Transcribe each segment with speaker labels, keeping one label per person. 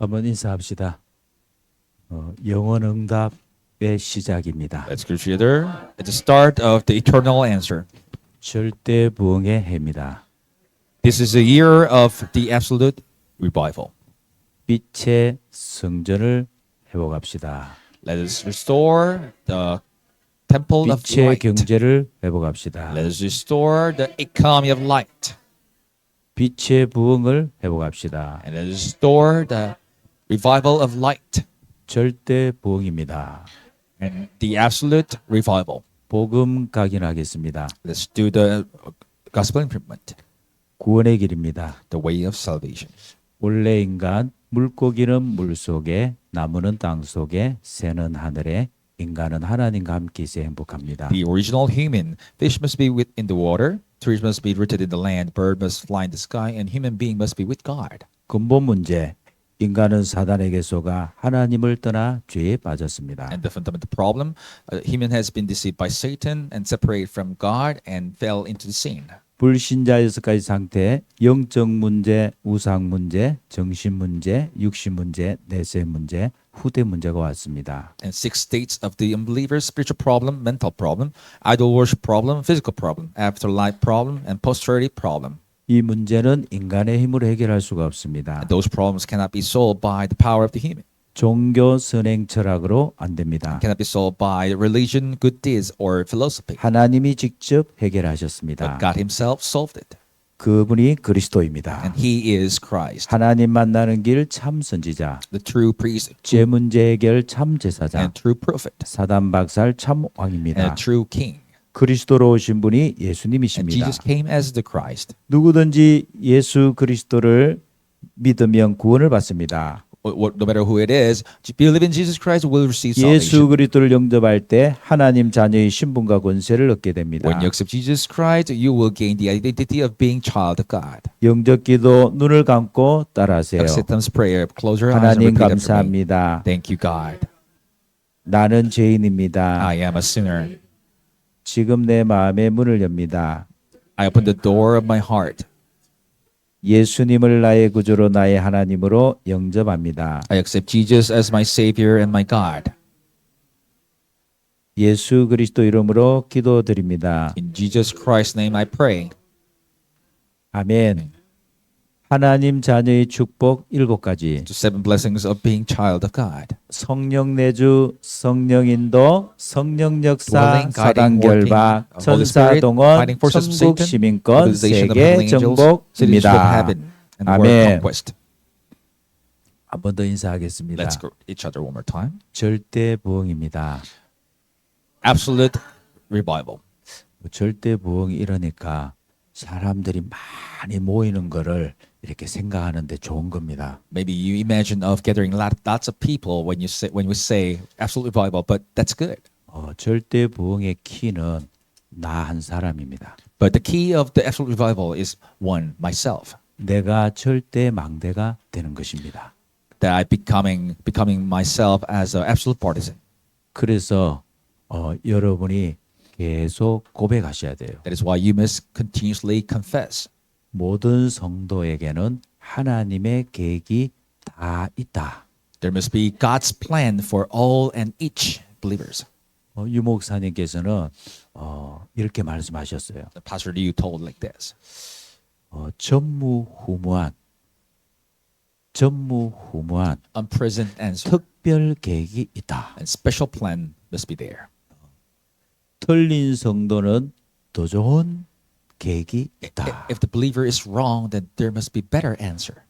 Speaker 1: 한번 인사합시다. 영원 응답의 시작입니다.
Speaker 2: Let's go together at the start of the eternal answer.
Speaker 1: 절대 부흥의 해입니다.
Speaker 2: This is a year of the absolute revival.
Speaker 1: 빛의 성전을 회복합시다.
Speaker 2: Let us restore the temple of
Speaker 1: 빛의
Speaker 2: light.
Speaker 1: 경제를 회복합시다.
Speaker 2: Let us restore the economy of light.
Speaker 1: 빛의 부흥을 회복합시다.
Speaker 2: And let us restore the revival of light.
Speaker 1: 절대 부흥입니다.
Speaker 2: And the absolute revival.
Speaker 1: 복음 각인하겠습니다.
Speaker 2: Let's do the gospel improvement.
Speaker 1: 구원의 길입니다.
Speaker 2: The way of salvation.
Speaker 1: 원래 인간, 물고기는 물 속에, 나무는 땅 속에, 새는 하늘에, 인간은 하나님과 함께 있어 행복합니다.
Speaker 2: The original human. Fish must be within the water. Trees must be rooted in the land. Bird must fly in the sky. And human being must be with God.
Speaker 1: 근본 문제, 인간은 사단에게 속아 하나님을 떠나 죄에 빠졌습니다.
Speaker 2: And the fundamental problem, human has been deceived by Satan and separated from God and fell into the sin.
Speaker 1: 불신자 6가지 상태, 영적 문제, 우상 문제, 정신 문제, 육신 문제, 내세 문제, 후대 문제가 왔습니다.
Speaker 2: And 6 states of the unbeliever: spiritual problem, mental problem, idol worship problem, physical problem, afterlife problem, and posterity problem.
Speaker 1: 이 문제는 인간의 힘으로 해결할 수가 없습니다.
Speaker 2: And those problems cannot be solved by the power of the human.
Speaker 1: 종교 선행 철학으로 안 됩니다.
Speaker 2: Cannot be solved by religion, good deeds, or philosophy.
Speaker 1: 하나님이 직접 해결하셨습니다.
Speaker 2: But God Himself solved it.
Speaker 1: 그분이 그리스도입니다.
Speaker 2: And He is Christ,
Speaker 1: 하나님 만나는 길 참 선지자,
Speaker 2: the true priest
Speaker 1: 죄 문제 해결 참 제사자,
Speaker 2: and true prophet
Speaker 1: 사단 박살 참
Speaker 2: and
Speaker 1: 왕입니다.
Speaker 2: a true king.
Speaker 1: 그리스도로 오신 분이
Speaker 2: And
Speaker 1: 예수님이십니다.
Speaker 2: Jesus came as the Christ.
Speaker 1: 누구든지 예수 그리스도를 믿으면 구원을 받습니다.
Speaker 2: No matter who it is, believe in Jesus Christ will receive
Speaker 1: 예수
Speaker 2: salvation.
Speaker 1: 그리스도를 영접할 때 하나님 자녀의 신분과 권세를 얻게 됩니다.
Speaker 2: When you accept Jesus Christ, you will gain the identity of being child of God.
Speaker 1: 영접기도 눈을 감고 따라하세요.
Speaker 2: Acceptance prayer. Close your eyes and
Speaker 1: 하나님
Speaker 2: repeat after me.
Speaker 1: 감사합니다.
Speaker 2: Thank you, God.
Speaker 1: 나는 죄인입니다.
Speaker 2: I am a sinner.
Speaker 1: 지금 내 마음의 문을 엽니다.
Speaker 2: I open the door of my heart.
Speaker 1: 예수님을 나의 구주로 나의 하나님으로 영접합니다.
Speaker 2: I accept Jesus as my Savior and my God.
Speaker 1: 예수 그리스도 이름으로 기도드립니다.
Speaker 2: In Jesus Christ's name I pray.
Speaker 1: 아멘. 하나님 자녀의 축복 7가지.
Speaker 2: The 7 blessings of being child of God.
Speaker 1: 성령 내주, 성령 인도, 성령 역사,
Speaker 2: Dwelling,
Speaker 1: 사단
Speaker 2: guiding, working,
Speaker 1: 결박,
Speaker 2: Holy
Speaker 1: 천사
Speaker 2: Spirit,
Speaker 1: 동원,
Speaker 2: fighting forces of
Speaker 1: 천국
Speaker 2: Satan,
Speaker 1: 시민권,
Speaker 2: mobilization of
Speaker 1: 세계
Speaker 2: heavenly angels, citizenship of
Speaker 1: 정복입니다.
Speaker 2: heaven, and world
Speaker 1: 아멘.
Speaker 2: conquest.
Speaker 1: 한 번 더 인사하겠습니다.
Speaker 2: Let's go each other one more time.
Speaker 1: 절대 부흥입니다.
Speaker 2: Absolute revival.
Speaker 1: 절대 부흥이 이러니까 사람들이 많이 모이는 거를 이렇게 생각하는데 좋은 겁니다.
Speaker 2: Maybe you imagine of gathering lots of people when we say absolute revival, but that's good.
Speaker 1: 절대 부흥의 키는 나 한 사람입니다.
Speaker 2: But the key of the absolute revival is one, myself.
Speaker 1: 내가 절대 망대가 되는 것입니다.
Speaker 2: That I becoming myself as an absolute partisan.
Speaker 1: 그래서 여러분이 계속 고백하셔야 돼요.
Speaker 2: That is why you must continuously confess.
Speaker 1: 모든 성도에게는 하나님의 계획이 다 있다.
Speaker 2: There must be God's plan for all and each believers.
Speaker 1: 유 목사님께서는 이렇게 말씀하셨어요.
Speaker 2: The pastor you told like this.
Speaker 1: 전무후무한
Speaker 2: Unpresent answer
Speaker 1: 특별 계획이 있다.
Speaker 2: and special plan must be there.
Speaker 1: 틀린 성도는 더 좋은 계획이 있다.
Speaker 2: If the believer is wrong, then there must be better answer.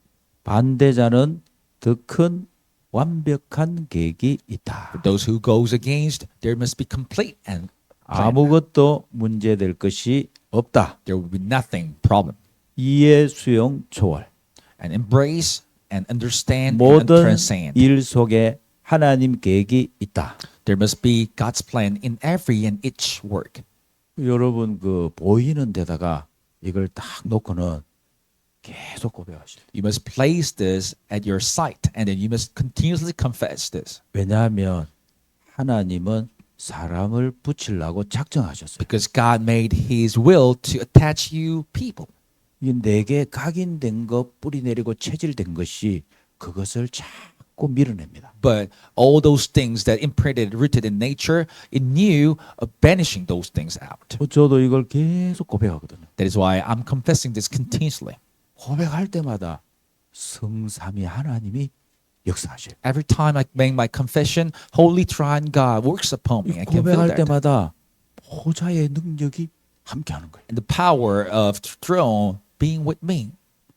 Speaker 1: 반대자는 더 큰 완벽한 계획이 있다.
Speaker 2: For those who goes against, there must be complete and plan.
Speaker 1: 아무것도 문제될 것이 없다.
Speaker 2: There will be nothing problem.
Speaker 1: 이해 수용 초월.
Speaker 2: And embrace and understand and
Speaker 1: 모든
Speaker 2: transcend.
Speaker 1: 일 속에 하나님 계획이 있다.
Speaker 2: There must be God's plan in every and each work.
Speaker 1: 여러분 보이는 데다가 이걸 딱 놓고는 계속 고백하시죠.
Speaker 2: You must place this at your sight, and then you must continuously confess this.
Speaker 1: 왜냐하면 하나님은 사람을 붙이려고 작정하셨어요.
Speaker 2: Because God made His will to attach you people.
Speaker 1: 이 내게 각인된 것, 뿌리 내리고 체질된 것이 그것을 자꾸 밀어냅니다.
Speaker 2: But all those things that imprinted, rooted in nature, it knew of banishing those things out.
Speaker 1: 저도 이걸 계속 고백하거든요.
Speaker 2: That is why I'm confessing this continuously.
Speaker 1: 고백할 때마다 성삼위 하나님이 역사하셔요.
Speaker 2: Every time I make my confession, Holy Trine God works upon me. I can feel
Speaker 1: 고백할
Speaker 2: that.
Speaker 1: 때마다 보좌의 능력이 함께하는 거예요.
Speaker 2: And the power of throne being with me.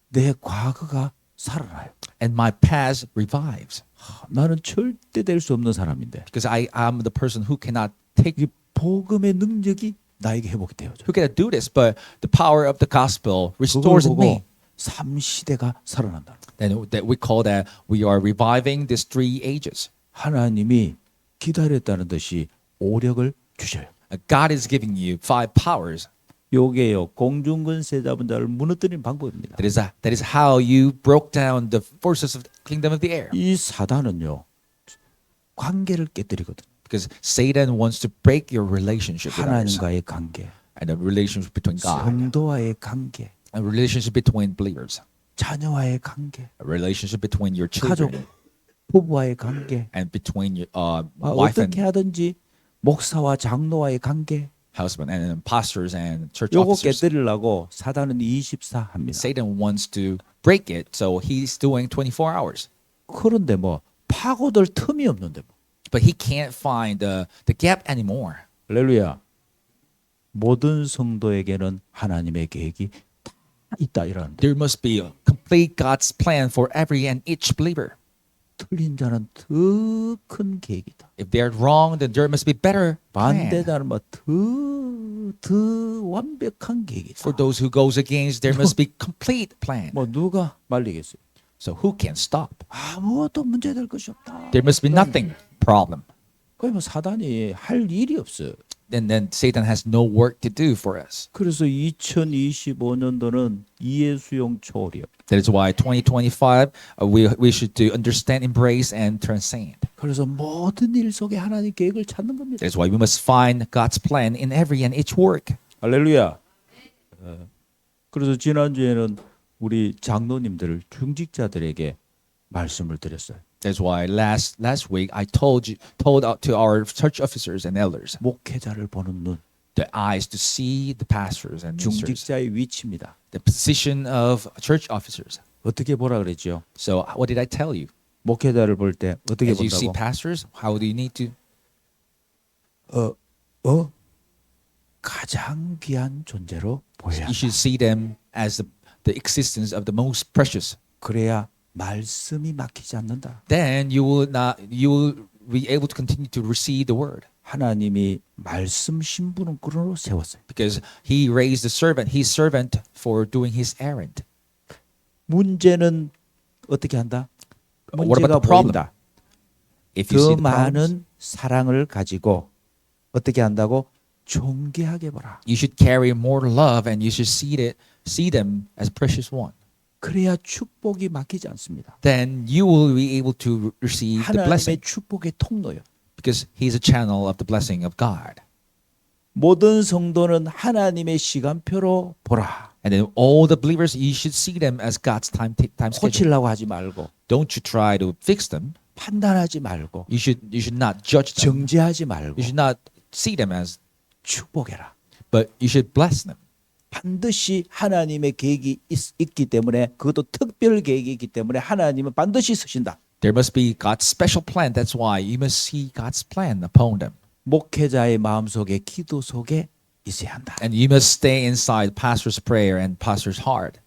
Speaker 1: 내 과거가 살아나요.
Speaker 2: And my past revives.
Speaker 1: 나는 절대 될 수 없는 사람인데
Speaker 2: Because I am the person who cannot take,
Speaker 1: 이 복음의 능력이 나에게 회복이 되어져.
Speaker 2: who cannot do this. But the power of the gospel
Speaker 1: 그걸
Speaker 2: restores in
Speaker 1: 보고
Speaker 2: me.
Speaker 1: 삼시대가 살아난다.
Speaker 2: Then that we call that we are reviving these three ages.
Speaker 1: 하나님이 기다렸다는 듯이 오력을 주셔요.
Speaker 2: God is giving you 5 powers.
Speaker 1: 요게요 공중근세자분 자를 무너뜨리는 방법입니다.
Speaker 2: That is how you broke down the forces of the kingdom of the air.
Speaker 1: 이 사단은요 관계를 깨뜨리거든.
Speaker 2: Because Satan wants to break your relationship with others.
Speaker 1: 하나님과의 관계,
Speaker 2: And the relationship between God.
Speaker 1: 성도와의 관계,
Speaker 2: A relationship between believers.
Speaker 1: 자녀와의 관계,
Speaker 2: A relationship between your
Speaker 1: 가족,
Speaker 2: children.
Speaker 1: 부부와의 관계,
Speaker 2: And between your wife
Speaker 1: 어떻게
Speaker 2: and
Speaker 1: 하든지 목사와 장로와의 관계,
Speaker 2: husband and pastors and church
Speaker 1: 요거
Speaker 2: officers.
Speaker 1: 깨뜨리려고 사단은 24 합니다.
Speaker 2: Satan wants to break it, so he's doing 24 hours.
Speaker 1: 그런데 뭐 파고들 틈이 없는데 뭐.
Speaker 2: But he can't find the gap anymore.
Speaker 1: 할렐루야. 모든 성도에게는 하나님의 계획이 다 있다 이러는데
Speaker 2: There must be a complete God's plan for every and each believer.
Speaker 1: 틀린 자는 더 큰 계획이다.
Speaker 2: If they're wrong, then there must be better plan.
Speaker 1: 반대자는 뭐더 완벽한 계획이다.
Speaker 2: For those who goes against, there must be complete plan.
Speaker 1: 뭐 누가 말리겠어요?
Speaker 2: So who can stop?
Speaker 1: 아무것도 문제될 것이 없다.
Speaker 2: There must be nothing problem.
Speaker 1: 거의 뭐 사단이 할 일이 없어요.
Speaker 2: Then Satan has no work to do for us.
Speaker 1: 그래서 2025년도는 이해수용 초월이요.
Speaker 2: That is why 2025 we should do understand, embrace, and transcend.
Speaker 1: 그래서 모든 일 속에 하나님 계획을 찾는 겁니다.
Speaker 2: That is why we must find God's plan in every and each work.
Speaker 1: 할렐루야. 그래서 지난주에는 우리 장로님들 중직자들에게 말씀을 드렸어요.
Speaker 2: That's why last week I told out to our church officers and elders
Speaker 1: 목회자를 보는 눈,
Speaker 2: the eyes to see the pastors and ministers,
Speaker 1: 중직자의 위치입니다.
Speaker 2: the position of church officers.
Speaker 1: 어떻게 보라 그랬죠?
Speaker 2: So what did I tell you?
Speaker 1: 목회자를 볼 때 어떻게
Speaker 2: As you see
Speaker 1: 본다고?
Speaker 2: pastors, how do you need to?
Speaker 1: 가장 귀한 존재로 보여야
Speaker 2: You should see them as the existence of the most precious.
Speaker 1: 그래야 말씀이 막히지 않는다.
Speaker 2: Then you will be able to continue to receive the word.
Speaker 1: 하나님이 말씀 신부름꾼으로 세웠어요.
Speaker 2: Because he raised the servant, his servant for doing his errand.
Speaker 1: 문제는 어떻게 한다?
Speaker 2: What
Speaker 1: 문제가
Speaker 2: about the problem?
Speaker 1: 보인다.
Speaker 2: If you
Speaker 1: 더
Speaker 2: see the problems,
Speaker 1: 많은 사랑을 가지고 어떻게 한다고? 존귀하게 보라.
Speaker 2: you should carry more love and you should see them as precious one.
Speaker 1: 그래야 축복이 막히지 않습니다.
Speaker 2: Then you will be able to receive the
Speaker 1: 하나님의
Speaker 2: blessing
Speaker 1: 축복의 통로요.
Speaker 2: because he's a channel of the blessing of God.
Speaker 1: 모든 성도는 하나님의 시간표로 보라.
Speaker 2: And then all the believers, you should see them as God's time schedule.
Speaker 1: 고치려고 하지 말고
Speaker 2: Don't you try to fix them.
Speaker 1: 판단하지 말고
Speaker 2: You should not judge them.
Speaker 1: 정죄하지 말고
Speaker 2: You should not see them as,
Speaker 1: 축복해라.
Speaker 2: but you should bless them.
Speaker 1: 반드시 하나님의 계획이 있기 때문에 그것도 특별 계획이 있기 때문에 하나님은 반드시 쓰신다.
Speaker 2: There must be God's special plan. That's why you must see God's plan upon them.
Speaker 1: 목회자의 마음속에 기도 속에 있어야 한다.
Speaker 2: And you must stay inside pastor's prayer and pastor's heart.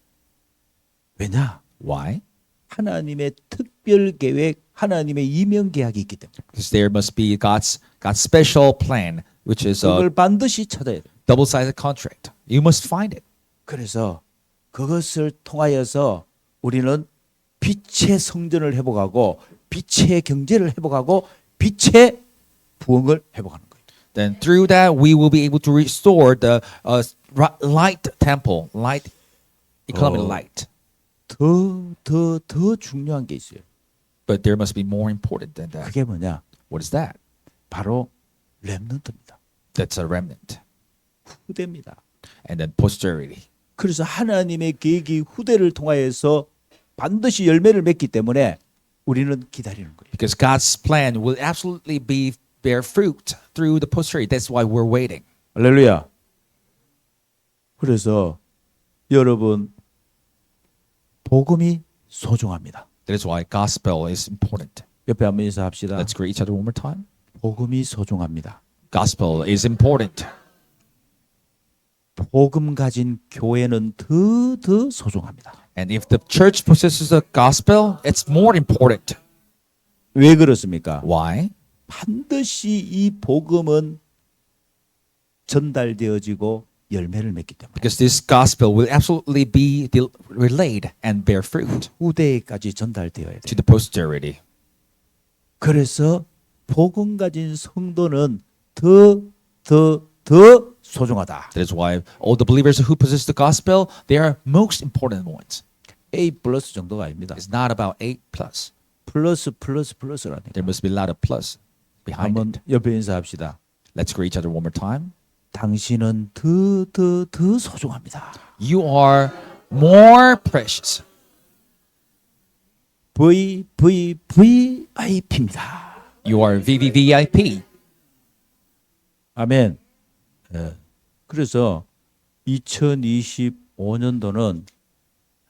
Speaker 1: 왜냐?
Speaker 2: Why?
Speaker 1: 하나님의 특별 계획, 하나님의 이명 계약이 있기 때문에
Speaker 2: Because there must be God's special plan, which is a
Speaker 1: 그걸 반드시 찾아야 돼.
Speaker 2: double-sided contract. You must find it.
Speaker 1: 그래서 그것을 통하여서 우리는 빛의 성전을 회복하고 빛의 경제를 회복하고 빛의 부흥을 회복하는 거예요.
Speaker 2: Then through that, we will be able to restore the light temple, light economic light.
Speaker 1: 더 중요한 게 있어요.
Speaker 2: But there must be more important than that.
Speaker 1: 그게 뭐냐?
Speaker 2: What is that?
Speaker 1: 바로 렘넌트입니다.
Speaker 2: That's a remnant.
Speaker 1: 후대입니다.
Speaker 2: And then posterity.
Speaker 1: 그래서 하나님의 계획이 후대를 통하여서 반드시 열매를 맺기 때문에 우리는 기다리는 거예요.
Speaker 2: Because God's plan will absolutely bear fruit through the posterity. That's why we're waiting.
Speaker 1: 할렐루야. 그래서 여러분 복음이 소중합니다.
Speaker 2: That is why gospel is important.
Speaker 1: 옆에 한번 인사합시다.
Speaker 2: Let's greet each other one more time.
Speaker 1: 복음이 소중합니다.
Speaker 2: Gospel is important.
Speaker 1: 복음 가진 교회는 더 소중합니다.
Speaker 2: And if the church possesses the gospel, it's more important.
Speaker 1: 왜 그렇습니까?
Speaker 2: Why?
Speaker 1: 반드시 이 복음은 전달되어지고 열매를 맺기 때문에
Speaker 2: Because this gospel will absolutely be relayed and bear fruit
Speaker 1: 후대에까지 전달되어야 돼요.
Speaker 2: to the posterity.
Speaker 1: 그래서 복음 가진 성도는 더 소중하다.
Speaker 2: That is why all the believers who possess the gospel, they are most important ones.
Speaker 1: A 플러스 정도가 아닙니다.
Speaker 2: It's not about 8 plus.
Speaker 1: 플러스라니까.
Speaker 2: There must be a lot of plus behind
Speaker 1: 한번
Speaker 2: it.
Speaker 1: 옆에 인사합시다.
Speaker 2: Let's greet each other one more time.
Speaker 1: 당신은 더 소중합니다.
Speaker 2: You are more precious.
Speaker 1: VVVIP입니다.
Speaker 2: You are VVVIP.
Speaker 1: 아멘. 예. 그래서 2025년도는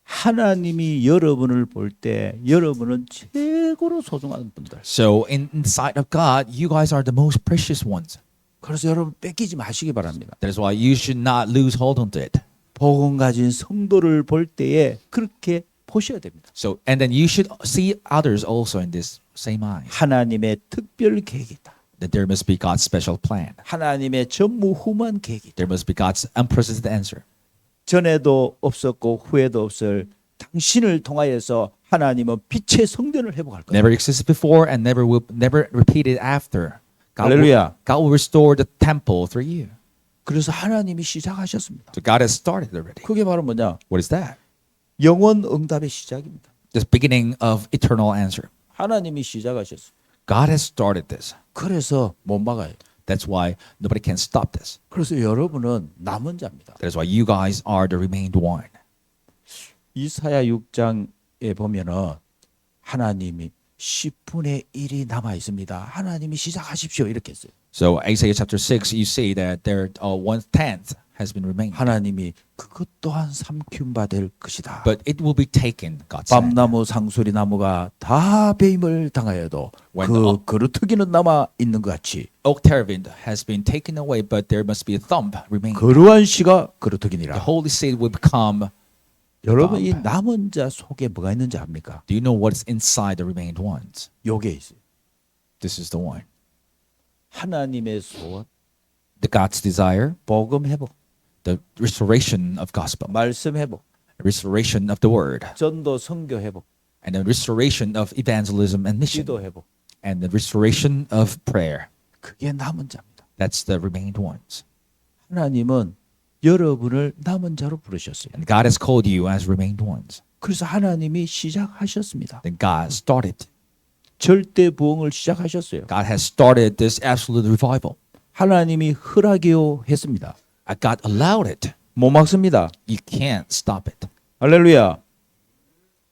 Speaker 1: 하나님이 여러분을 볼 때 여러분은 최고로 소중한 분들.
Speaker 2: So in the sight of God, you guys are the most precious ones.
Speaker 1: 그래서 여러분 뺏기지 마시기 바랍니다.
Speaker 2: That is why you should not lose hold on to it.
Speaker 1: 복음 가진 성도를 볼 때에 그렇게 보셔야 됩니다.
Speaker 2: So and then you should see others also in this same eye.
Speaker 1: 하나님의 특별 계획이 있다.
Speaker 2: That there must be God's special plan.
Speaker 1: 하나님의 전무후무한 계획이 있다.
Speaker 2: There must be God's unprecedented answer.
Speaker 1: 전에도 없었고 후에도 없을 당신을 통하여서 하나님은 빛의 성전을 회복할 거예요.
Speaker 2: Never existed before and never repeated after.
Speaker 1: 할렐루야.
Speaker 2: God will restore the temple through you.
Speaker 1: 그래서 하나님이 시작하셨습니다.
Speaker 2: So God has started already.
Speaker 1: 그게 바로 뭐냐?
Speaker 2: What is that?
Speaker 1: 영원 응답의 시작입니다.
Speaker 2: The beginning of eternal answer.
Speaker 1: 하나님이 시작하셨어요.
Speaker 2: God has started this.
Speaker 1: 그래서 못 막아요.
Speaker 2: That's why nobody can stop this.
Speaker 1: 그래서 여러분은 남은 자입니다.
Speaker 2: That is why you guys are the remained one.
Speaker 1: 이사야 6장에 보면은 하나님이 10분의 1이 남아 있습니다. 하나님이 시작하십시오 이렇게 했어요.
Speaker 2: So Isaiah chapter 6, you see that there 1/10 has been remained.
Speaker 1: 하나님이 그것 또한 삼키움 받을 것이다.
Speaker 2: But it will be taken, God said.
Speaker 1: 밤나무 상수리 나무가 다 배임을 당하여도
Speaker 2: When
Speaker 1: 그 그루터기는 남아 있는 것 같이
Speaker 2: Oak terebinth has been taken away, but there must be a thumb remaining.
Speaker 1: 거루한 씨가
Speaker 2: The
Speaker 1: 그루터기니라.
Speaker 2: holy seed will become.
Speaker 1: 여러분 이 남은 자 속에 뭐가 있는지 압니까?
Speaker 2: Do you know what is inside the remained ones?
Speaker 1: 요게 있어요.
Speaker 2: This is the one.
Speaker 1: 하나님의 소원,
Speaker 2: The God's desire,
Speaker 1: 복음 회복,
Speaker 2: the restoration of gospel,
Speaker 1: 말씀 회복,
Speaker 2: restoration of the word,
Speaker 1: 전도 선교 회복,
Speaker 2: and the restoration of evangelism and mission,
Speaker 1: 기도 회복.
Speaker 2: and the restoration of prayer.
Speaker 1: 그게 남은 자입니다.
Speaker 2: That's the remained ones.
Speaker 1: 하나님은 여러분을 남은 자로 부르셨어요.
Speaker 2: And God has called you as remained ones.
Speaker 1: 그래서 하나님이 시작하셨습니다.
Speaker 2: Then God started.
Speaker 1: 절대 부흥을 시작하셨어요.
Speaker 2: God has started this absolute revival.
Speaker 1: 하나님이 허락이요 했습니다.
Speaker 2: God allowed it.
Speaker 1: 못 막습니다.
Speaker 2: You can't stop it.
Speaker 1: 할렐루야.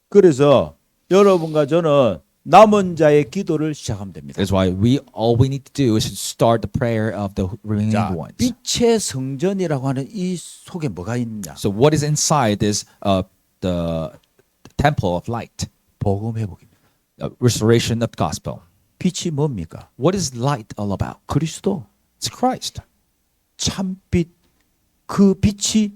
Speaker 1: 그래서 여러분과 저는 남은 자의 기도를 시작하면 됩니다.
Speaker 2: That's why all we need to do is to start the prayer of the remaining
Speaker 1: 자,
Speaker 2: ones.
Speaker 1: 빛의 성전이라고 하는 이 속에 뭐가 있느냐?
Speaker 2: So what is inside this the temple of light?
Speaker 1: 복음 회복입니다.
Speaker 2: Restoration of gospel.
Speaker 1: 빛이 뭡니까?
Speaker 2: What is light all about?
Speaker 1: 그리스도.
Speaker 2: It's Christ.
Speaker 1: 참빛. 그 빛이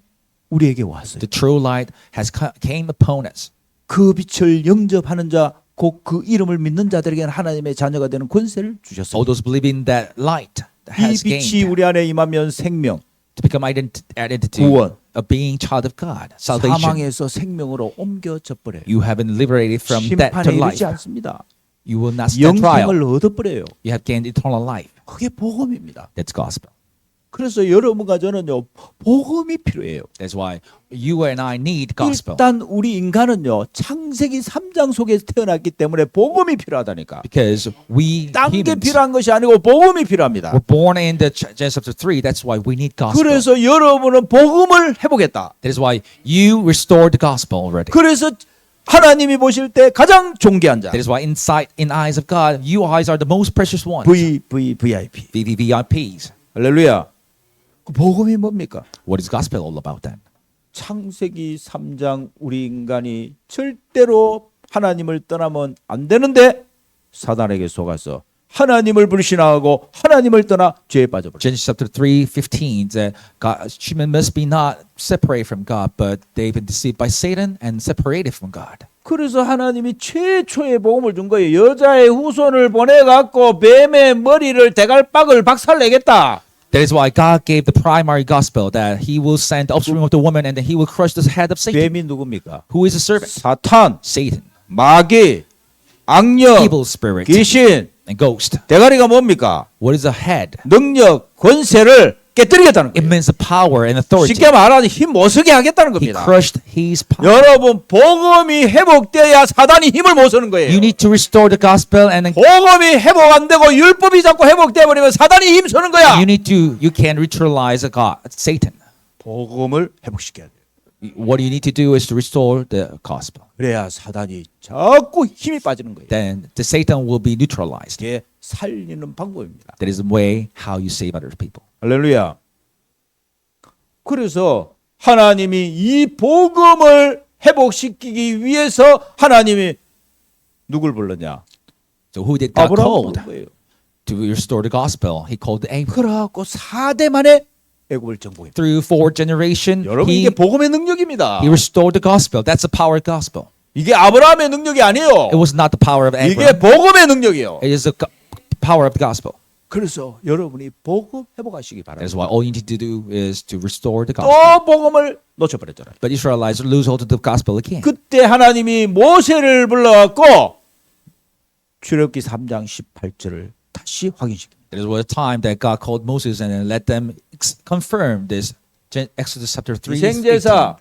Speaker 1: 우리에게 왔어요.
Speaker 2: The true light has came upon us.
Speaker 1: 그 빛을 영접하는 자, 곧 그 이름을 믿는 자들에게는 하나님의 자녀가 되는 권세를
Speaker 2: All
Speaker 1: 주셨습니다.
Speaker 2: those believing that light
Speaker 1: 이
Speaker 2: has
Speaker 1: 빛이
Speaker 2: gained
Speaker 1: 우리 안에 임하면 생명,
Speaker 2: to become identity
Speaker 1: 구원.
Speaker 2: of being child of God, salvation.
Speaker 1: 사망에서 생명으로 옮겨져 버려요.
Speaker 2: You have been liberated from death to
Speaker 1: 심판에 이르지
Speaker 2: life.
Speaker 1: 않습니다.
Speaker 2: You will not stand trial.
Speaker 1: 영생을 얻어버려요.
Speaker 2: You have gained eternal life.
Speaker 1: 그게 복음입니다.
Speaker 2: That's gospel.
Speaker 1: 그래서 여러분과 저는요, 복음이 필요해요.
Speaker 2: That's why you and I need gospel.
Speaker 1: 일단 우리 인간은요, 창세기 3장 속에 태어났기 때문에 복음이 필요하다니까.
Speaker 2: Because we
Speaker 1: 딴 게
Speaker 2: humans
Speaker 1: 필요한 것이 아니고 복음이 필요합니다.
Speaker 2: were born in the Genesis chapter 3. That's why we need gospel.
Speaker 1: 그래서 여러분은 복음을 회복했다.
Speaker 2: That is why you restored the gospel already.
Speaker 1: 그래서 하나님이 보실 때 가장 존귀한 자.
Speaker 2: That is why in eyes of God, you eyes are the most precious ones.
Speaker 1: VIP.
Speaker 2: VVVIPs.
Speaker 1: 할렐루야. 그 복음이 뭡니까?
Speaker 2: What is gospel all about then?
Speaker 1: 창세기 3장 우리 인간이 절대로 하나님을 떠나면 안 되는데 사단에게 속아서 하나님을 불신하고 하나님을 떠나 죄에 빠져버렸어요.
Speaker 2: Genesis chapter 3:15 that God, human must be not separated from God, but they've been deceived by Satan and separated from God.
Speaker 1: 그래서 하나님이 최초의 복음을 준 거예요. 여자의 후손을 보내갖고 뱀의 머리를 대갈박을 박살내겠다.
Speaker 2: That is why God gave the primary gospel that He will send the offspring of the woman and then He will crush the head of Satan.
Speaker 1: 뱀이 누굽니까?
Speaker 2: Who is the serpent?
Speaker 1: 사탄,
Speaker 2: Satan,
Speaker 1: 마귀, 악령,
Speaker 2: evil spirit,
Speaker 1: 귀신.
Speaker 2: and ghost.
Speaker 1: 대가리가 뭡니까?
Speaker 2: What is the head?
Speaker 1: 능력, 권세를 깨뜨리겠다는
Speaker 2: It
Speaker 1: 거예요.
Speaker 2: means the power and authority.
Speaker 1: 쉽게 말하면 힘 못 쓰게 하겠다는
Speaker 2: He
Speaker 1: 겁니다.
Speaker 2: crushed His power.
Speaker 1: 여러분 복음이 회복돼야 사단이 힘을 못 쓰는 거예요.
Speaker 2: You need to restore the gospel, and then
Speaker 1: 복음이 회복 안 되고 율법이 자꾸 회복돼 버리면 사단이 힘 쓰는 거야.
Speaker 2: you can neutralize God, Satan.
Speaker 1: 복음을 회복시켜야 돼.
Speaker 2: What you need to do is to restore the gospel.
Speaker 1: 그래야 사단이 자꾸 힘이 빠지는 거예요.
Speaker 2: Then the Satan will be neutralized.
Speaker 1: 이게 살리는 방법입니다.
Speaker 2: That is the way how you save other people.
Speaker 1: 할렐루야. 그래서 하나님이 이 복음을 회복시키기 위해서 하나님이 누굴 불렀냐?
Speaker 2: So who did God
Speaker 1: 아브라함
Speaker 2: called
Speaker 1: 부른 거예요.
Speaker 2: to restore the gospel? He called Abraham.
Speaker 1: 그래갖고 4대 만에 애굽을 정복했다.
Speaker 2: Through 4 generation,
Speaker 1: 여러분 이게 복음의 능력입니다.
Speaker 2: he restored the gospel. That's the power of gospel.
Speaker 1: 이게 아브라함의 능력이 아니에요.
Speaker 2: It was not the power of
Speaker 1: 이게
Speaker 2: Abraham.
Speaker 1: 복음의 능력이에요.
Speaker 2: It is the power of the gospel.
Speaker 1: 그래서 여러분이 복음 회복하시기
Speaker 2: That is
Speaker 1: 바랍니다.
Speaker 2: why all you need to do is to restore the gospel.
Speaker 1: 또 복음을 놓쳐버렸잖아요.
Speaker 2: But Israelites lose hold of the gospel again.
Speaker 1: 그때 하나님이 모세를 불러갖고 출애굽기 3장 18절을 다시 확인시킵니다.
Speaker 2: There was a time that God called Moses and then let them confirm this. Exodus chapter 3,
Speaker 1: 희생제사,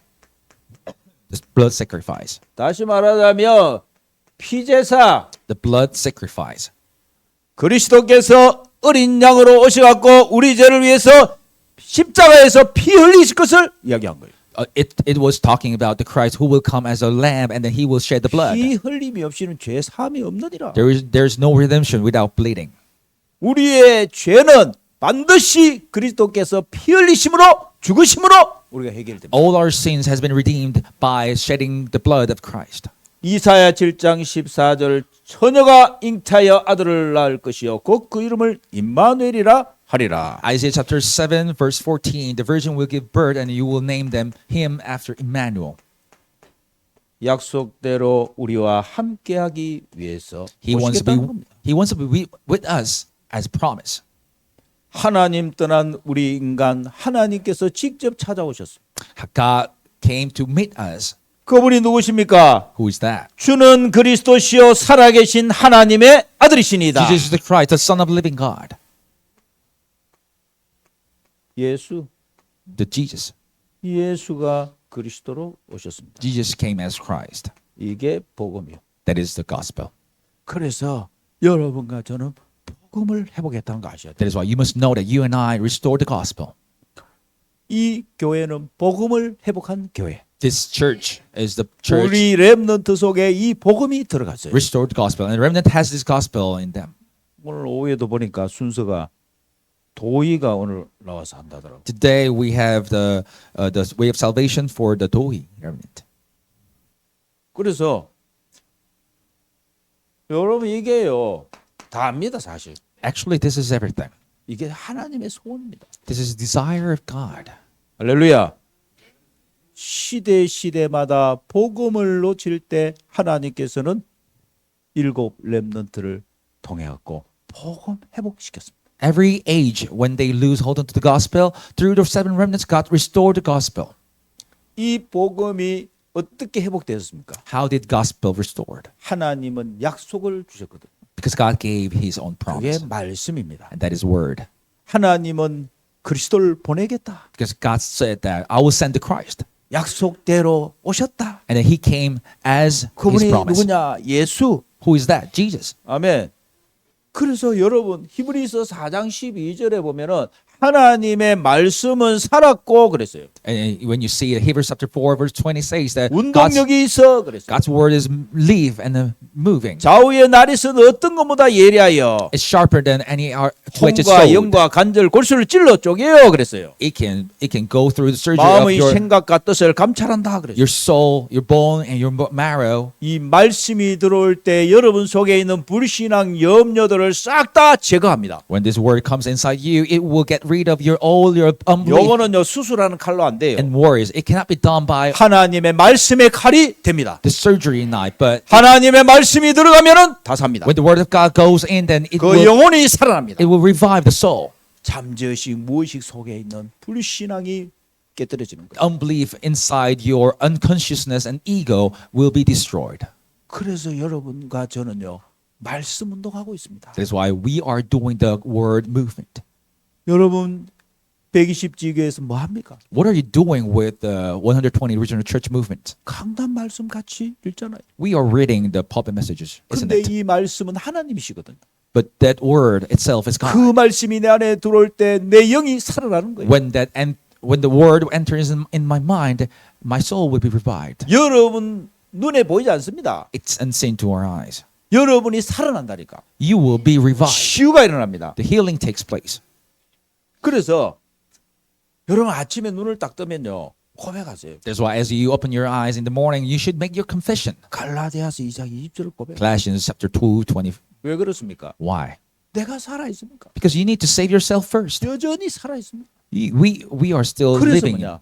Speaker 2: the blood sacrifice.
Speaker 1: 다시 말하자면 피제사,
Speaker 2: The blood sacrifice.
Speaker 1: 그리스도께서 어린 양으로 오셔갖고 우리 죄를 위해서 십자가에서 피 흘리실 것을 이야기한 거예요.
Speaker 2: It was talking about the Christ who will come as a lamb and then he will shed the blood.
Speaker 1: 피 흘림이 없이는 죄 사함이 없느니라.
Speaker 2: There's no redemption without bleeding.
Speaker 1: 우리의 죄는 반드시 그리스도께서 피 흘리심으로 죽으심으로 우리가 해결됩니다.
Speaker 2: All our sins has been redeemed by shedding the blood of Christ.
Speaker 1: 이사야 7장 14절 처녀가 잉타하여 아들을 낳을 것이요 곧 그 이름을 임마누엘이라 하리라.
Speaker 2: Isaiah chapter 7 verse 14, the virgin will give birth and you will name him after Emmanuel.
Speaker 1: 약속대로 우리와 함께하기 위해서
Speaker 2: He wants
Speaker 1: 오시겠다는 겁니다.
Speaker 2: to be with us as promise.
Speaker 1: 하나님 떠난 우리 인간 하나님께서 직접 찾아오셨습니다.
Speaker 2: God came to meet us.
Speaker 1: 그분이 누구십니까?
Speaker 2: Who is that?
Speaker 1: 주는 그리스도시요 살아계신 하나님의 아들이시니다.
Speaker 2: Jesus is the Christ, the Son of the living God.
Speaker 1: 예수,
Speaker 2: The Jesus.
Speaker 1: 예수가 그리스도로 오셨습니다.
Speaker 2: Jesus came as Christ.
Speaker 1: 이게 복음이요.
Speaker 2: That is the gospel.
Speaker 1: 그래서 여러분과 저는 복음을 회복했다는 거 아셔야 돼요.
Speaker 2: That is why you must know that you and I restore the gospel.
Speaker 1: 이 교회는 복음을 회복한 교회.
Speaker 2: This church is the church
Speaker 1: 우리 렘넌트 속에 이 복음이 들어갔어요.
Speaker 2: restored the gospel, and the remnant has this gospel in them.
Speaker 1: 오늘 오후에도 보니까 순서가 도의가 오늘 나와서 한다더라고.
Speaker 2: Today we have the way of salvation for the Doi remnant.
Speaker 1: 그래서 여러분 이게요 다 압니다 사실.
Speaker 2: Actually, this is everything.
Speaker 1: 이게 하나님의 소원입니다.
Speaker 2: This is the desire of God.
Speaker 1: 할렐루야. 시대마다 복음을 놓칠 때 하나님께서는 7 렘넌트를 통해 갖고 복음 회복시켰습니다.
Speaker 2: Every age, when they lose hold onto the gospel, through the 7 remnants, God restored the gospel.
Speaker 1: 이 복음이 어떻게 회복되었습니까?
Speaker 2: How did gospel restored?
Speaker 1: 하나님은 약속을 주셨거든요.
Speaker 2: Because God gave His own
Speaker 1: 그게
Speaker 2: promise,
Speaker 1: 말씀입니다.
Speaker 2: and that is word.
Speaker 1: 하나님은 그리스도를 보내겠다.
Speaker 2: Because God said that I will send the Christ,
Speaker 1: 약속대로 오셨다.
Speaker 2: and then He came as His
Speaker 1: 그분이
Speaker 2: promise.
Speaker 1: 누구냐? 예수.
Speaker 2: Who is that? Jesus.
Speaker 1: 아멘. 그래서 여러분 히브리서 4장 12절에 보면은 하나님의 말씀은 살았고 그랬어요.
Speaker 2: And when you see it, Hebrews chapter 4, verse 20 says that
Speaker 1: 운동력이 있어 그랬어요.
Speaker 2: God's word is live and moving.
Speaker 1: 좌우의 날에서는 어떤 것보다 예리하여
Speaker 2: It's sharper than any two-edged
Speaker 1: 손과
Speaker 2: sword.
Speaker 1: 영과 관절 골수를 찔러 쪼개요 그랬어요.
Speaker 2: It can go through the surgery of
Speaker 1: 마음의
Speaker 2: your
Speaker 1: 생각과 뜻을 감찰한다 그랬어요.
Speaker 2: soul, your bone, and your marrow.
Speaker 1: 이 말씀이 들어올 때 여러분 속에 있는 불신앙 염려들을 싹 다 제거합니다.
Speaker 2: When this word comes inside you, it will get rid of all your unbelief
Speaker 1: 요거는요 수술하는 칼로 안 돼요.
Speaker 2: and worries. It cannot be done by
Speaker 1: 하나님의 말씀의 칼이 됩니다.
Speaker 2: the surgery knife, but
Speaker 1: 하나님의 말씀이 들어가면은 다 삽니다.
Speaker 2: when the word of God goes in, then
Speaker 1: 그 영혼이 살아납니다.
Speaker 2: it will revive the soul.
Speaker 1: 잠재의식 무의식 속에 있는 불신앙이 깨뜨려지는 거예요.
Speaker 2: Unbelief inside your unconsciousness and ego will be destroyed.
Speaker 1: 그래서 여러분과 저는요 말씀 운동하고 있습니다.
Speaker 2: That is why we are doing the word movement.
Speaker 1: 여러분 120지교에서 뭐 합니까?
Speaker 2: What are you doing with the 120 original church movement?
Speaker 1: 강단 말씀 같이 읽잖아요.
Speaker 2: We are reading the pulpit messages, isn't
Speaker 1: 근데
Speaker 2: it?
Speaker 1: 이 말씀은 하나님이시거든요.
Speaker 2: But that word itself is God.
Speaker 1: 그 말씀이 내 안에 들어올 때 내 영이 살아나는 거예요.
Speaker 2: When the word enters in my mind, my soul will be revived.
Speaker 1: 여러분 눈에 보이지 않습니다.
Speaker 2: It's unseen to our eyes.
Speaker 1: 여러분이 살아난다니까.
Speaker 2: You will be revived.
Speaker 1: 치유가 일어납니다.
Speaker 2: The healing takes place.
Speaker 1: 그래서 여러분 아침에 눈을 딱 뜨면요 고백하세요.
Speaker 2: That's why as you open your eyes in the morning, you should make your confession.
Speaker 1: 갈라디아서 2장 20절을 고백.
Speaker 2: Galatians chapter 2:20.
Speaker 1: 왜 그렇습니까?
Speaker 2: Why?
Speaker 1: 내가 살아 있습니까?
Speaker 2: Because you need to save yourself first.
Speaker 1: 여전히 살아 있습니다.
Speaker 2: We are still
Speaker 1: 그래서
Speaker 2: living.
Speaker 1: 뭐냐?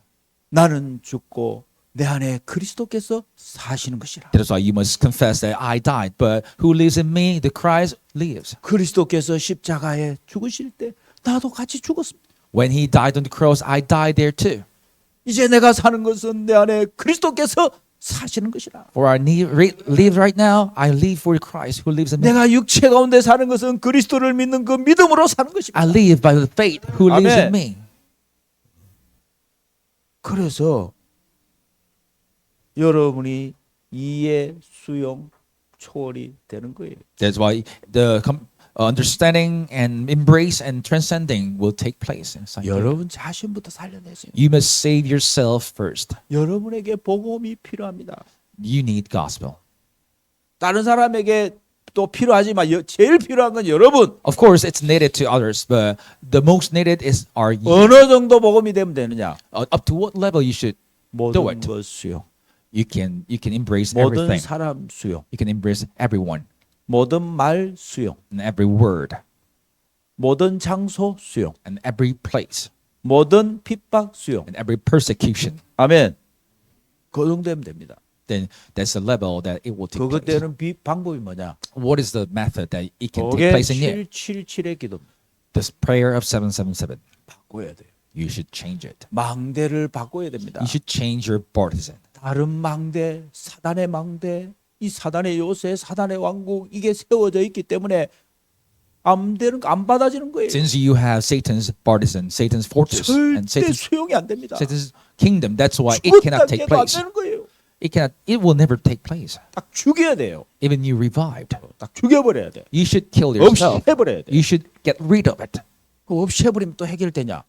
Speaker 1: 나는 죽고 내 안에 그리스도께서 사시는 것이라.
Speaker 2: That is why you must confess that I died, but who lives in me, the Christ lives.
Speaker 1: 그리스도께서 십자가에 죽으실 때 나도 같이 죽었습니다.
Speaker 2: When he died on the cross, I died there too.
Speaker 1: 이제 내가 사는 것은 내 안에 그리스도께서 사시는 것이라.
Speaker 2: For I live right now, I live for Christ who lives in me.
Speaker 1: 내가 육체 가운데 사는 것은 그리스도를 믿는 그 믿음으로 사는 것입니다.
Speaker 2: I live by the faith who lives in
Speaker 1: 아멘.
Speaker 2: me.
Speaker 1: 그래서 여러분이 이해, 수용, 초월이 되는 거예요.
Speaker 2: That's why the understanding and embrace and transcending will take place inside you.
Speaker 1: 여러분 자신부터 살려내세요.
Speaker 2: You must save yourself first.
Speaker 1: 여러분에게 복음이 필요합니다.
Speaker 2: You need gospel.
Speaker 1: 다른 사람에게 또 필요하지만 제일 필요한 건 여러분.
Speaker 2: Of course, it's needed to others, but the most needed are you.
Speaker 1: 어느 정도 복음이 되면 되느냐?
Speaker 2: Up to what level you should do
Speaker 1: 모든
Speaker 2: it.
Speaker 1: 것 수용.
Speaker 2: You can embrace
Speaker 1: 모든
Speaker 2: everything.
Speaker 1: 사람 수용.
Speaker 2: You can embrace everyone
Speaker 1: 모든 말 수용.
Speaker 2: and every word
Speaker 1: 모든 장소 수용.
Speaker 2: and every place
Speaker 1: 모든 핍박 수용.
Speaker 2: and every persecution.
Speaker 1: 아멘. 그 정도 되면 됩니다.
Speaker 2: Then that's the level that it will take
Speaker 1: 그것
Speaker 2: place.
Speaker 1: 되는 방법이 뭐냐?
Speaker 2: What is the method that it can take
Speaker 1: 그게
Speaker 2: place in you?
Speaker 1: 777의 기도.
Speaker 2: This prayer of 777.
Speaker 1: 바꿔야 돼요.
Speaker 2: You should change it.
Speaker 1: 망대를 바꿔야 됩니다.
Speaker 2: You should change your partisan.
Speaker 1: 다른 망대, 사단의 망대, 이 사단의 요새, 사단의 왕국 이게 세워져 있기 때문에 안 받아지는 거예요.
Speaker 2: Since you have Satan's partisan, Satan's fortress, and
Speaker 1: 절대 수용이 안 됩니다.
Speaker 2: Satan's kingdom, that's why it
Speaker 1: 죽었다
Speaker 2: cannot take
Speaker 1: 깨도 안
Speaker 2: place.
Speaker 1: 되는 거예요.
Speaker 2: It will never take place.
Speaker 1: 딱 죽여야 돼요.
Speaker 2: Even you revived,
Speaker 1: 딱 죽여버려야 돼.
Speaker 2: you should kill
Speaker 1: 없이
Speaker 2: yourself.
Speaker 1: 해버려야 돼.
Speaker 2: You should get rid of it.
Speaker 1: 그 없이 해버리면 또 해결되냐?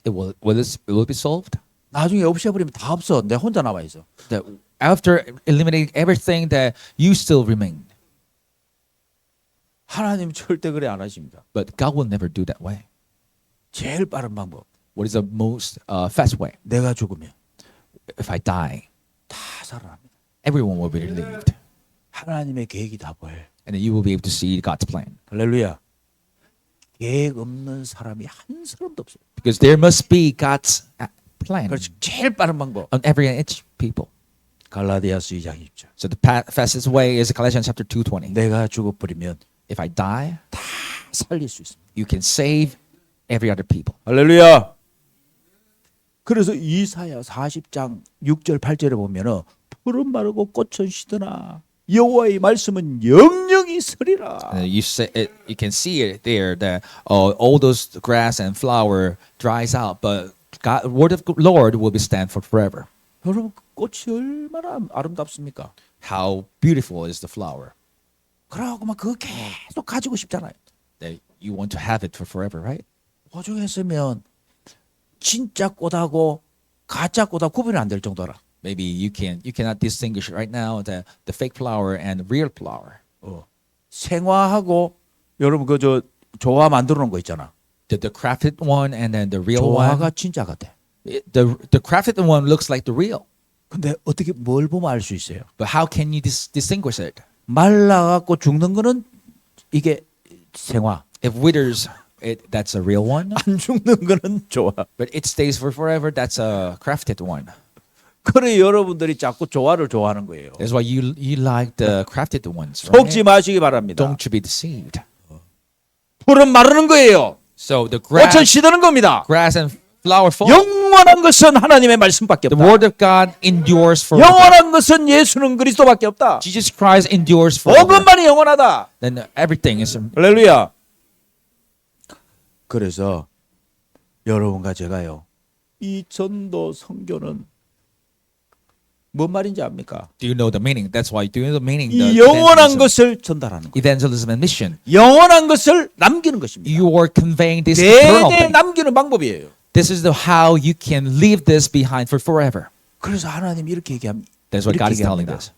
Speaker 2: It will be solved.
Speaker 1: 나중에 없이 해버리면 다 없어. 내 혼자 남아 있어.
Speaker 2: That after eliminating everything, that you still remain.
Speaker 1: 하나님 절대 그래 안 하십니다.
Speaker 2: But God will never do that way.
Speaker 1: 제일 빠른 방법.
Speaker 2: What is the most fast way?
Speaker 1: 내가 죽으면
Speaker 2: If I die,
Speaker 1: 다 살아납니다.
Speaker 2: everyone will be relieved,
Speaker 1: 하나님의 계획이 다 보여.
Speaker 2: and then you will be able to see God's plan.
Speaker 1: 할렐루야. 계획 없는 사람이 한 사람도 없어요.
Speaker 2: Because there must be God's plan
Speaker 1: 그렇지. 제일 빠른 방법.
Speaker 2: on every each people.
Speaker 1: 갈라디아서 2장 20절.
Speaker 2: So the fastest way is Galatians chapter 2:20.
Speaker 1: 내가 죽어버리면
Speaker 2: If I die,
Speaker 1: 다 살릴 수 있습니다.
Speaker 2: you can save every other people.
Speaker 1: 할렐루야. 그래서 이사야 40장 6절 8절에 보면은 푸른 마르고 꽃은 시드나 여호와의 말씀은 영영이 서리라.
Speaker 2: You can see it there that all those grass and flower dries out, but God, word of Lord will be stand for forever.
Speaker 1: 여러분 꽃이 얼마나 아름답습니까?
Speaker 2: How beautiful is the flower
Speaker 1: 그러고 막 그거 계속 가지고 싶잖아요.
Speaker 2: that you want to have it for forever, right?
Speaker 1: 보증했으면 진짜 꽃하고 가짜 꽃하고 구분이 안 될 정도라.
Speaker 2: Maybe you cannot distinguish right now the fake flower and real flower.
Speaker 1: 생화하고 여러분 그저 조화 만들어 놓은 거 있잖아.
Speaker 2: The crafted one and then the real
Speaker 1: 조화가
Speaker 2: one.
Speaker 1: 진짜 같아.
Speaker 2: The crafted one looks like the real.
Speaker 1: 근데 어떻게 뭘 보면 알 수 있어요?
Speaker 2: But how can you distinguish it?
Speaker 1: 말라갖고 죽는 거는 이게 생화.
Speaker 2: If withers, that's a real one.
Speaker 1: 안 죽는 거는 조화.
Speaker 2: But it stays for forever. That's a crafted one.
Speaker 1: 그래 여러분들이 자꾸 조화를 좋아하는 거예요.
Speaker 2: That's why you like the crafted ones.
Speaker 1: 속지
Speaker 2: Right?
Speaker 1: 마시기 바랍니다.
Speaker 2: Don't you be deceived.
Speaker 1: 풀은 마르는 거예요.
Speaker 2: So the
Speaker 1: 꽃은
Speaker 2: grass,
Speaker 1: 시드는 겁니다.
Speaker 2: grass and flower fall.
Speaker 1: 영원한 것은 하나님의 말씀밖에
Speaker 2: The
Speaker 1: 없다.
Speaker 2: word of God endures forever.
Speaker 1: 영원한 것은 예수는 그리스도밖에 없다.
Speaker 2: Jesus Christ endures forever.
Speaker 1: 복음만이 영원하다.
Speaker 2: Then everything is.
Speaker 1: 할렐루야. 그래서 여러분과 제가요. 이 전도 선교는 뭔 말인지 압니까?
Speaker 2: Do you know the meaning? That's why do you know the meaning?
Speaker 1: 이
Speaker 2: The
Speaker 1: 영원한
Speaker 2: evangelism.
Speaker 1: 것을 전달하는 거.
Speaker 2: Evangelism and mission.
Speaker 1: 영원한 것을 남기는 것입니다.
Speaker 2: You are conveying this eternal
Speaker 1: 대대
Speaker 2: thing.
Speaker 1: 남기는 방법이에요.
Speaker 2: This is how you can leave this behind for forever.
Speaker 1: 그래서 하나님 이렇게 얘기합니다.
Speaker 2: That's what God
Speaker 1: 이렇게
Speaker 2: is telling
Speaker 1: 얘기합니다.
Speaker 2: us.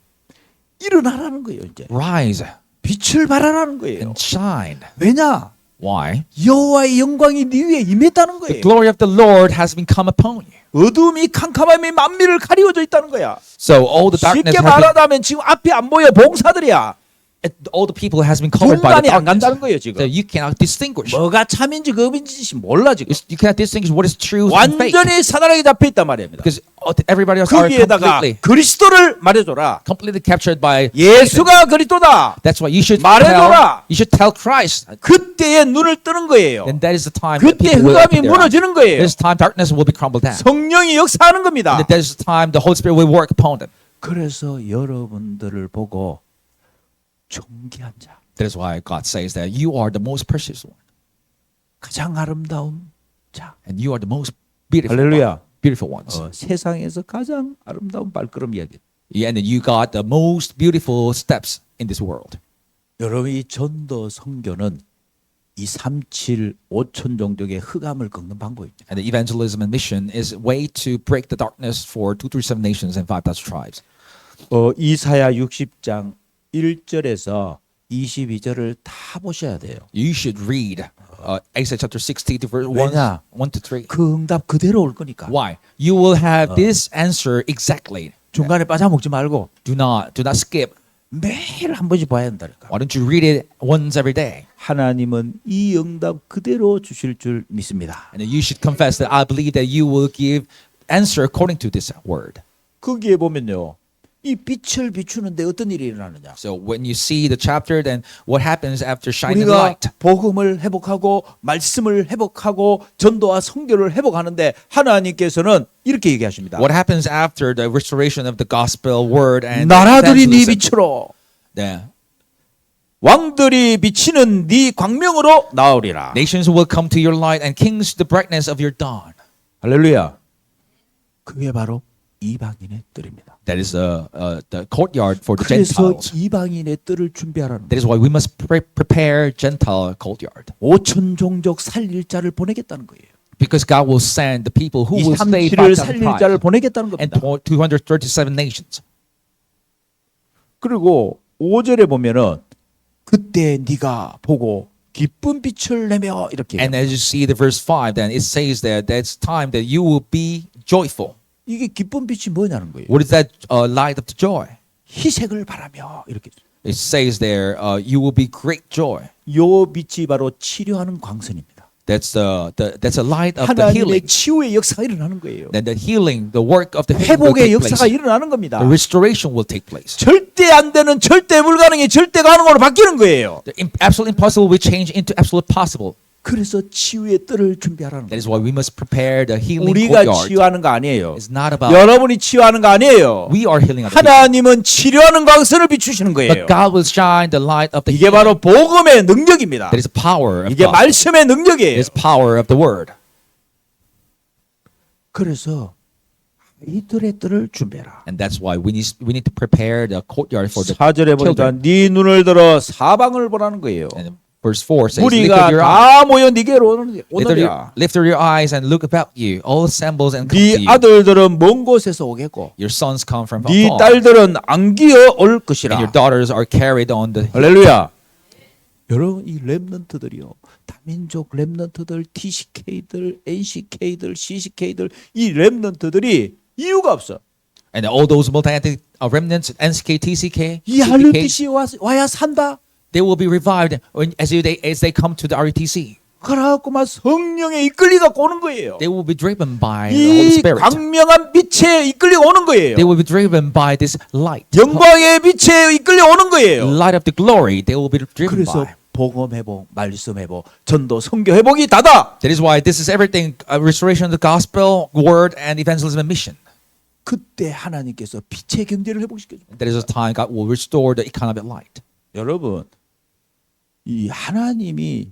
Speaker 1: 일어나라는 거예요, 이제.
Speaker 2: Rise
Speaker 1: 빛을 발하라는 거예요.
Speaker 2: and shine.
Speaker 1: 왜냐?
Speaker 2: Why?
Speaker 1: 여호와의 영광이 네 위에 임했다는
Speaker 2: The
Speaker 1: 거예요.
Speaker 2: glory of the Lord has been come upon you.
Speaker 1: 어둠이 캄캄함이 만민을 가리워져 있다는 거야.
Speaker 2: So all the darkness
Speaker 1: 쉽게
Speaker 2: has been,
Speaker 1: 말하자면 지금 앞에 안 보여 봉사들이야.
Speaker 2: all the people has been covered by
Speaker 1: 분간이
Speaker 2: the
Speaker 1: 안 간다는
Speaker 2: darkness.
Speaker 1: 거예요
Speaker 2: So
Speaker 1: 지금.
Speaker 2: you cannot distinguish.
Speaker 1: 뭐가 참인지 거인지 몰라 지금.
Speaker 2: You cannot distinguish what is true and fake.
Speaker 1: 완전히 사단에게 잡혀 있단 말입니다.
Speaker 2: Because everybody else are
Speaker 1: 거기에다가
Speaker 2: completely
Speaker 1: 그리스도를 말해줘라.
Speaker 2: captured by
Speaker 1: 예수가 그리스도다.
Speaker 2: That's why you should
Speaker 1: 말해줘라.
Speaker 2: tell Christ.
Speaker 1: 그때에 눈을 뜨는 거예요.
Speaker 2: Then that is the time that
Speaker 1: 그때
Speaker 2: people will
Speaker 1: 흑암이
Speaker 2: open their eyes.
Speaker 1: 무너지는 거예요.
Speaker 2: This time darkness will be crumbled down.
Speaker 1: 성령이 역사하는 겁니다.
Speaker 2: And that is the time the Holy Spirit will work upon them.
Speaker 1: 그래서 여러분들을 보고 존귀한 자,
Speaker 2: That is why God says that you are the most precious one
Speaker 1: 가장 아름다운 자.
Speaker 2: and you are the most beautiful
Speaker 1: 할렐루야.
Speaker 2: beautiful ones.
Speaker 1: 세상에서 가장 아름다운 발걸음 이야기.
Speaker 2: Yeah, and then you got the most beautiful steps in this world.
Speaker 1: 여러분 이 전도 선교는 이 37, 5천 종족의 흑암을 꺾는 방법입니다.
Speaker 2: And the evangelism and mission is a way to break the darkness for 237 nations and 5,000 tribes.
Speaker 1: 이사야 60장 1절에서 22절을 다 보셔야 돼요.
Speaker 2: You should read Isaiah chapter 60 to verse 1,
Speaker 1: 왜냐?
Speaker 2: 1 to 3.
Speaker 1: 그 응답 그대로 올 거니까.
Speaker 2: Why? You will have this answer exactly.
Speaker 1: 중간에 빠져먹지 말고
Speaker 2: Do not skip.
Speaker 1: 매일 한 번씩 봐야 한다니까.
Speaker 2: Why don't you read it once every day?
Speaker 1: 하나님은 이 응답 그대로 주실 줄 믿습니다.
Speaker 2: And then you should confess that I believe that you will give answer according to this word.
Speaker 1: 거기에 보면요. 이 빛을 비추는데 어떤 일이 일어나느냐.
Speaker 2: So when you see the chapter, then what happens after shining the
Speaker 1: 우리가
Speaker 2: light?
Speaker 1: 복음을 회복하고 말씀을 회복하고 전도와 선교를 회복하는데 하나님께서는 이렇게 얘기하십니다.
Speaker 2: What happens after the restoration of the gospel word and
Speaker 1: 나라들이 네
Speaker 2: evangelism?
Speaker 1: 빛으로
Speaker 2: Yeah.
Speaker 1: 왕들이 비치는 네 광명으로 나오리라.
Speaker 2: Nations will come to your light and kings the brightness of your dawn.
Speaker 1: 할렐루야. 그게 바로 이방인의 뜰입니다.
Speaker 2: That is the courtyard for the
Speaker 1: 그래서
Speaker 2: Gentiles.
Speaker 1: 이방인의 뜰을 준비하라는
Speaker 2: That is why we must prepare Gentile courtyard.
Speaker 1: 5천 종족 살릴 자를 보내겠다는 거예요.
Speaker 2: Because God will send the people who will save
Speaker 1: 237을
Speaker 2: 5,000
Speaker 1: 살릴
Speaker 2: tribes
Speaker 1: 자를 보내겠다는
Speaker 2: and
Speaker 1: 겁니다.
Speaker 2: 237 nations.
Speaker 1: 그리고 5절에 보면은 그때 네가 보고 기쁜 빛을 내며 이렇게
Speaker 2: And as you see the verse 5, then it says that that's time that you will be joyful.
Speaker 1: 이게 기쁜 빛이 뭐냐는 거예요.
Speaker 2: What is that light of the joy?
Speaker 1: 희색을 바라며 이렇게
Speaker 2: It says there, you will be great joy.
Speaker 1: 요 빛이 바로 치료하는 광선입니다.
Speaker 2: That's a light of the
Speaker 1: 하나님의
Speaker 2: healing.
Speaker 1: 치유의 역사가 일어나는 거예요.
Speaker 2: Then the healing, the work of the healing will
Speaker 1: 회복의
Speaker 2: take
Speaker 1: 역사가
Speaker 2: place.
Speaker 1: 일어나는 겁니다.
Speaker 2: The restoration will take place.
Speaker 1: 절대 안 되는 절대 불가능이 절대 가능으로 바뀌는 거예요.
Speaker 2: The absolute impossible will change into absolute possible.
Speaker 1: 그래서 치유의 뜰을 준비하라는
Speaker 2: That
Speaker 1: 거예요.
Speaker 2: is why we must prepare the healing
Speaker 1: 우리가
Speaker 2: courtyard.
Speaker 1: 치유하는 거 아니에요.
Speaker 2: It's not about
Speaker 1: 여러분이 치유하는 거 아니에요.
Speaker 2: we are healing other people.
Speaker 1: 하나님은 치료하는 광선을 비추시는
Speaker 2: But
Speaker 1: 거예요.
Speaker 2: God will shine the light of the
Speaker 1: 이게
Speaker 2: healing.
Speaker 1: 바로 복음의 능력입니다.
Speaker 2: That is the power of
Speaker 1: 이게
Speaker 2: God.
Speaker 1: 말씀의
Speaker 2: It
Speaker 1: 능력이에요.
Speaker 2: is power of the word.
Speaker 1: 그래서 이들의 뜰을 준비해라.
Speaker 2: And that's why we need to prepare the courtyard for the
Speaker 1: 4절에 보니까
Speaker 2: children.
Speaker 1: 네 눈을 들어 사방을 보라는 거예요.
Speaker 2: And Verse 4 says, lift
Speaker 1: 무리가
Speaker 2: up your eyes.
Speaker 1: 다 모여 네게로 오느냐.
Speaker 2: Lift up your eyes and look about you. All assembles and come to
Speaker 1: 네
Speaker 2: you.
Speaker 1: 아들들은 먼 곳에서 오겠고
Speaker 2: Your sons come from
Speaker 1: 네
Speaker 2: afar.
Speaker 1: 딸들은 안기어 올
Speaker 2: And
Speaker 1: 것이라.
Speaker 2: your daughters are carried on the
Speaker 1: 할렐루야. 여러분 이 렘넌트들이요. 다민족 렘넌트들, TCK들, NCK들, CCK들 이 렘넌트들이 이유가 없어.
Speaker 2: and all those multi-ethnic remnants, NCK, TCK,
Speaker 1: 이 RUTC 와야 산다.
Speaker 2: they will be revived as they come to the RUTC.
Speaker 1: 그래갖고 막 성령에 이끌리가 오는 거예요.
Speaker 2: They will be driven by the Holy
Speaker 1: 이
Speaker 2: Spirit.
Speaker 1: 광명한 빛에 이끌리가 오는 거예요.
Speaker 2: They will be driven by this light.
Speaker 1: 영광의 빛에 이끌려 오는 거예요.
Speaker 2: Light of the glory. They will be driven
Speaker 1: 그래서
Speaker 2: by.
Speaker 1: 복음 회복, 말씀 회복, 전도 선교 회복이 다다.
Speaker 2: That is why this is everything: restoration of the gospel, word, and evangelism and mission.
Speaker 1: 그때 하나님께서 빛의 경제를 회복시켜 줍니다.
Speaker 2: That is a time God will restore the economic light.
Speaker 1: 여러분, 이 하나님이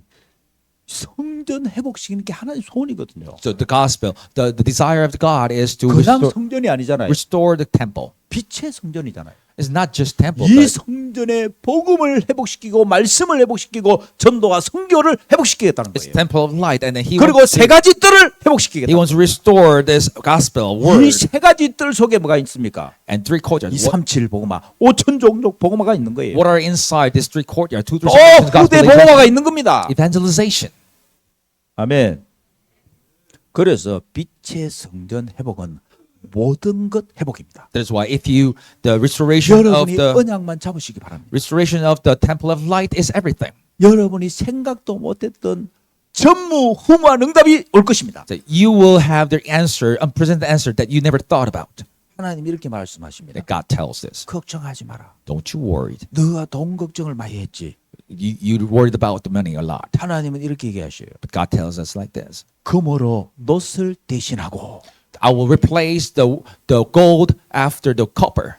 Speaker 1: 성전 회복시키는 게 하나님 소원이거든요.
Speaker 2: So the gospel, the desire of God is to
Speaker 1: 그냥
Speaker 2: restore,
Speaker 1: 성전이 아니잖아요.
Speaker 2: restore the temple.
Speaker 1: 빛의 성전이잖아요.
Speaker 2: It's not just temple,
Speaker 1: 이
Speaker 2: but
Speaker 1: 성전에 복음을 회복시키고 말씀을 회복시키고 전도와 선교를 회복시키겠다는
Speaker 2: it's
Speaker 1: 거예요.
Speaker 2: temple of light, and then He
Speaker 1: 그리고
Speaker 2: wants
Speaker 1: 세
Speaker 2: to,
Speaker 1: 가지 뜰을
Speaker 2: He
Speaker 1: 회복시키겠다.
Speaker 2: wants to restore this gospel word
Speaker 1: 이 세 가지 뜰 속에 뭐가 있습니까?
Speaker 2: and three
Speaker 1: 이
Speaker 2: courtyards.
Speaker 1: 37 복음화, 5천 종족 복음화가 있는 거예요.
Speaker 2: What are inside this three courtyard? Two
Speaker 1: 또
Speaker 2: restoration
Speaker 1: 후대
Speaker 2: gospel
Speaker 1: 복음화가 있는 겁니다.
Speaker 2: evangelization.
Speaker 1: 아멘. 그래서 빛의 성전 회복은 모든 것 회복입니다.
Speaker 2: That is why if you the restoration of
Speaker 1: 여러분이
Speaker 2: the
Speaker 1: 언약만 잡으시기 바랍니다.
Speaker 2: restoration of the temple of light is everything.
Speaker 1: 여러분이 생각도 못했던 전무후무한 응답이 올 것입니다.
Speaker 2: That you will have the answer, unprecedented answer that you never thought about.
Speaker 1: 하나님 이렇게 말씀하십니다.
Speaker 2: That God tells this.
Speaker 1: 걱정하지 마라.
Speaker 2: Don't you worry.
Speaker 1: 너가 돈 걱정을 많이 했지.
Speaker 2: You worried about the money a lot.
Speaker 1: 하나님은 이렇게 얘기하셔요.
Speaker 2: But God tells us like this.
Speaker 1: 금으로 놋을 대신하고
Speaker 2: I will replace the gold after the copper.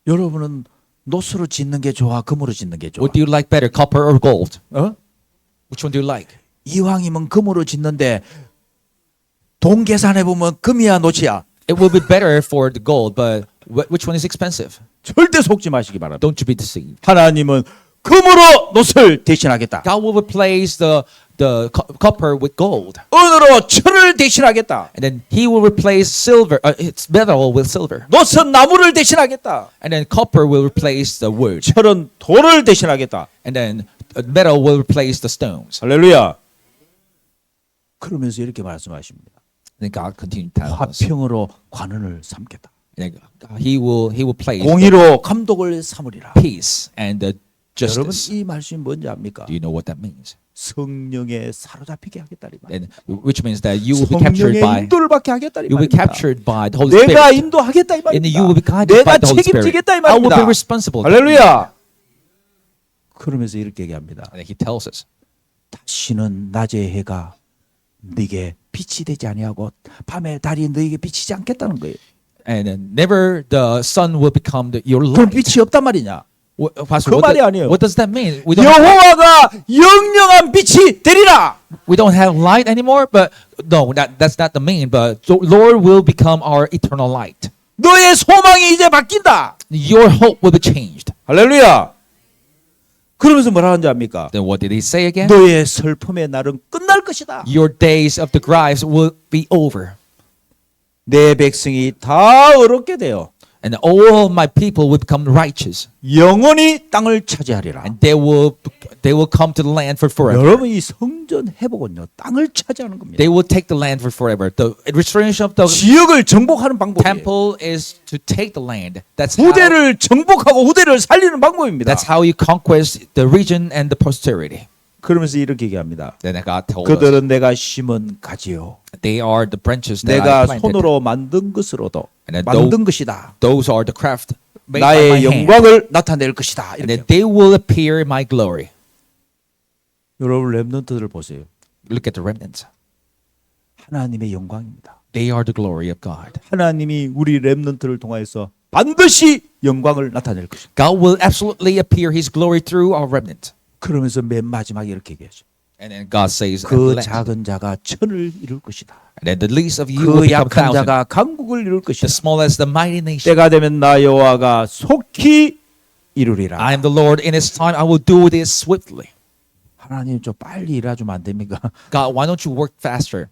Speaker 1: 여러분은 놋으로 짓는 게 좋아? 금으로 짓는 게 좋아?
Speaker 2: What do you like better, copper or gold?
Speaker 1: 어?
Speaker 2: Which one do you like?
Speaker 1: 이왕이면 금으로 짓는데 돈 계산해 보면 금이야 놋이야?
Speaker 2: It will be better for the gold, but which one is expensive?
Speaker 1: 절대 속지 마시기 바랍니다.
Speaker 2: Don't you be deceived.
Speaker 1: 하나님은 금으로 놋을 대신하겠다.
Speaker 2: God will replace the copper with gold.
Speaker 1: 은으로 철을 대신하겠다.
Speaker 2: And then he will replace silver, it's metal with silver.
Speaker 1: 놋은 나무를 대신하겠다.
Speaker 2: And then copper will replace the wood.
Speaker 1: 철은 돌을 대신하겠다.
Speaker 2: And then metal will replace the stones.
Speaker 1: 할렐루야. 그러면서 이렇게 말씀하십니다.
Speaker 2: And then God continued to tell us.
Speaker 1: 화평으로 관원을 삼겠다.
Speaker 2: And then he will place the
Speaker 1: 공의로 감독을 삼으리라.
Speaker 2: peace and the
Speaker 1: 여러분
Speaker 2: justice.
Speaker 1: 이 말씀이 뭔지 압니까?
Speaker 2: Do you know what that means?
Speaker 1: 성령에 사로잡히게 하겠다 이 말이야.
Speaker 2: And which means that you will be captured
Speaker 1: 성령의
Speaker 2: by
Speaker 1: 인도를 받게 하겠다 이
Speaker 2: you will be
Speaker 1: 말입니다.
Speaker 2: captured by the Holy
Speaker 1: 내가
Speaker 2: Spirit.
Speaker 1: 인도하겠다 이
Speaker 2: And you will be
Speaker 1: 말입니다.
Speaker 2: guided
Speaker 1: 내가
Speaker 2: by the Holy Spirit.
Speaker 1: 책임지겠다 이
Speaker 2: I will be
Speaker 1: 말입니다.
Speaker 2: responsible.
Speaker 1: 할렐루야. 그러면서 이렇게 얘기합니다.
Speaker 2: And he tells us,
Speaker 1: 다시는 낮의 해가 네게 빛이 되지 아니하고 밤에 달이 너에게 비치지 않겠다는 거예요.
Speaker 2: and then never the sun will become your
Speaker 1: 그럼
Speaker 2: light.
Speaker 1: 빛이 없단 말이냐?
Speaker 2: Pastor,
Speaker 1: 그 말이 아니에요.
Speaker 2: what does that mean?
Speaker 1: 여호와가 영영한 빛이 되리라.
Speaker 2: We don't have light anymore, but no, that's not the mean. But the Lord will become our eternal light.
Speaker 1: 너의 소망이 이제 바뀐다.
Speaker 2: Your hope will be changed.
Speaker 1: 할렐루야. 그러면서 뭐라 하는지 압니까?
Speaker 2: Then what did he say again?
Speaker 1: 너의 슬픔의 날은 끝날 것이다.
Speaker 2: Your days of the griefs will be over,
Speaker 1: 내 백성이 다 의롭게 되어
Speaker 2: and all my people will become righteous,
Speaker 1: 영원히 땅을 차지하리라.
Speaker 2: and they will come to the land for forever.
Speaker 1: 여러분 이 성전 회복은요 땅을 차지하는 겁니다.
Speaker 2: They will take the land for forever. The restoration of the
Speaker 1: 지역을 정복하는 방법이에요.
Speaker 2: temple is to take the land. That's how
Speaker 1: 후대를 정복하고 후대를 살리는 방법입니다.
Speaker 2: That's how you conquest the region and the posterity.
Speaker 1: 그러면서 이렇게 얘기합니다.
Speaker 2: Then God told us,
Speaker 1: 그들은 내가 심은 가지요.
Speaker 2: they are the branches that I
Speaker 1: 내가
Speaker 2: planted.
Speaker 1: 손으로 만든 것으로도
Speaker 2: And then
Speaker 1: 만든 것이다.
Speaker 2: Those are the craft made by my
Speaker 1: 나의
Speaker 2: hand.
Speaker 1: 영광을 나타낼 것이다.
Speaker 2: And
Speaker 1: 이렇게.
Speaker 2: then they will appear in my glory.
Speaker 1: 여러분 렘넌트들 보세요.
Speaker 2: Look at the remnants.
Speaker 1: 하나님의 영광입니다.
Speaker 2: They are the glory of God.
Speaker 1: 하나님이 우리 렘넌트를 통하여서 반드시 영광을 나타낼 것이다.
Speaker 2: God will absolutely appear His glory through our remnant.
Speaker 1: 그러면서 맨 마지막에 이렇게 얘기하죠.
Speaker 2: And then God says, at the
Speaker 1: 그
Speaker 2: last,
Speaker 1: 작은 자가 천을 이룰 것이다.
Speaker 2: and then the least of you will
Speaker 1: 그
Speaker 2: become
Speaker 1: 약한
Speaker 2: 1,000.
Speaker 1: 자가 강국을 이룰
Speaker 2: The
Speaker 1: 것이다.
Speaker 2: smallest, the mighty nation.
Speaker 1: 때가 되면 나 여호와가 속히 이루리라.
Speaker 2: I am the Lord. In His time, I will do this swiftly.
Speaker 1: 하나님 좀 빨리 일하주면 안 됩니까?
Speaker 2: God, why don't you work faster?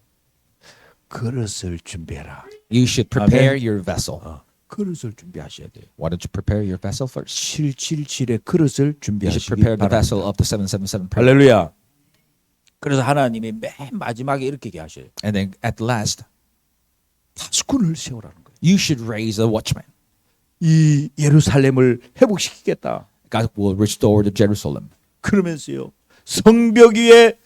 Speaker 1: 그릇을 준비해라.
Speaker 2: You should prepare
Speaker 1: Amen.
Speaker 2: your vessel.
Speaker 1: 그릇을 준비하셔야 돼요.
Speaker 2: Why don't you prepare your vessel first?
Speaker 1: 777의 그릇을
Speaker 2: You should
Speaker 1: 준비하시기
Speaker 2: prepare the
Speaker 1: 바랍니다.
Speaker 2: vessel of the 777 prayer.
Speaker 1: 할렐루야. 그래서 하나님이 맨 마지막에 이렇게 얘기하셔요.
Speaker 2: And then at last,
Speaker 1: 파수꾼을 세우라는 거예요.
Speaker 2: you should raise a watchman.
Speaker 1: 이 예루살렘을 회복시키겠다.
Speaker 2: God will restore the Jerusalem.
Speaker 1: 그러면서요. 성벽 위에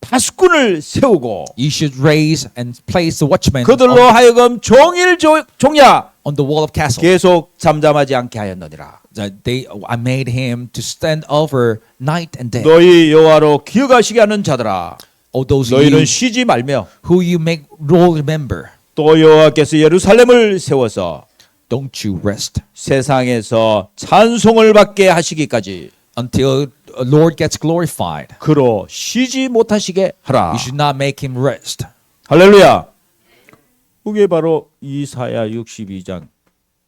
Speaker 1: 파수꾼을 세우고
Speaker 2: You should raise and place the watchman
Speaker 1: 그들로 하여금 종일 종야
Speaker 2: on the wall of castle.
Speaker 1: 계속 잠잠하지 않게 하였느니라.
Speaker 2: That I made him to stand over night and day.
Speaker 1: 너희 여호와로 기억하시게 하는 자들아,
Speaker 2: All those
Speaker 1: 너희는 쉬지 말며
Speaker 2: who you make roll remember,
Speaker 1: 또 여호와께서 예루살렘을 세워서
Speaker 2: don't you rest
Speaker 1: 세상에서 찬송을 받게 하시기까지
Speaker 2: until Lord gets glorified.
Speaker 1: 그로 쉬지 못하시게 하라.
Speaker 2: You should not make him rest.
Speaker 1: 할렐루야. 그게 바로 이사야 62장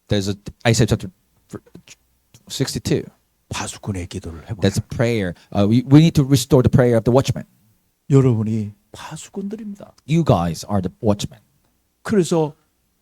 Speaker 2: There's Isaiah chapter 62.
Speaker 1: 파수꾼의 기도를 해보라.
Speaker 2: That's a prayer. We need to restore the prayer of the watchman.
Speaker 1: 여러분이 파수꾼들입니다.
Speaker 2: You guys are the watchmen.
Speaker 1: 그래서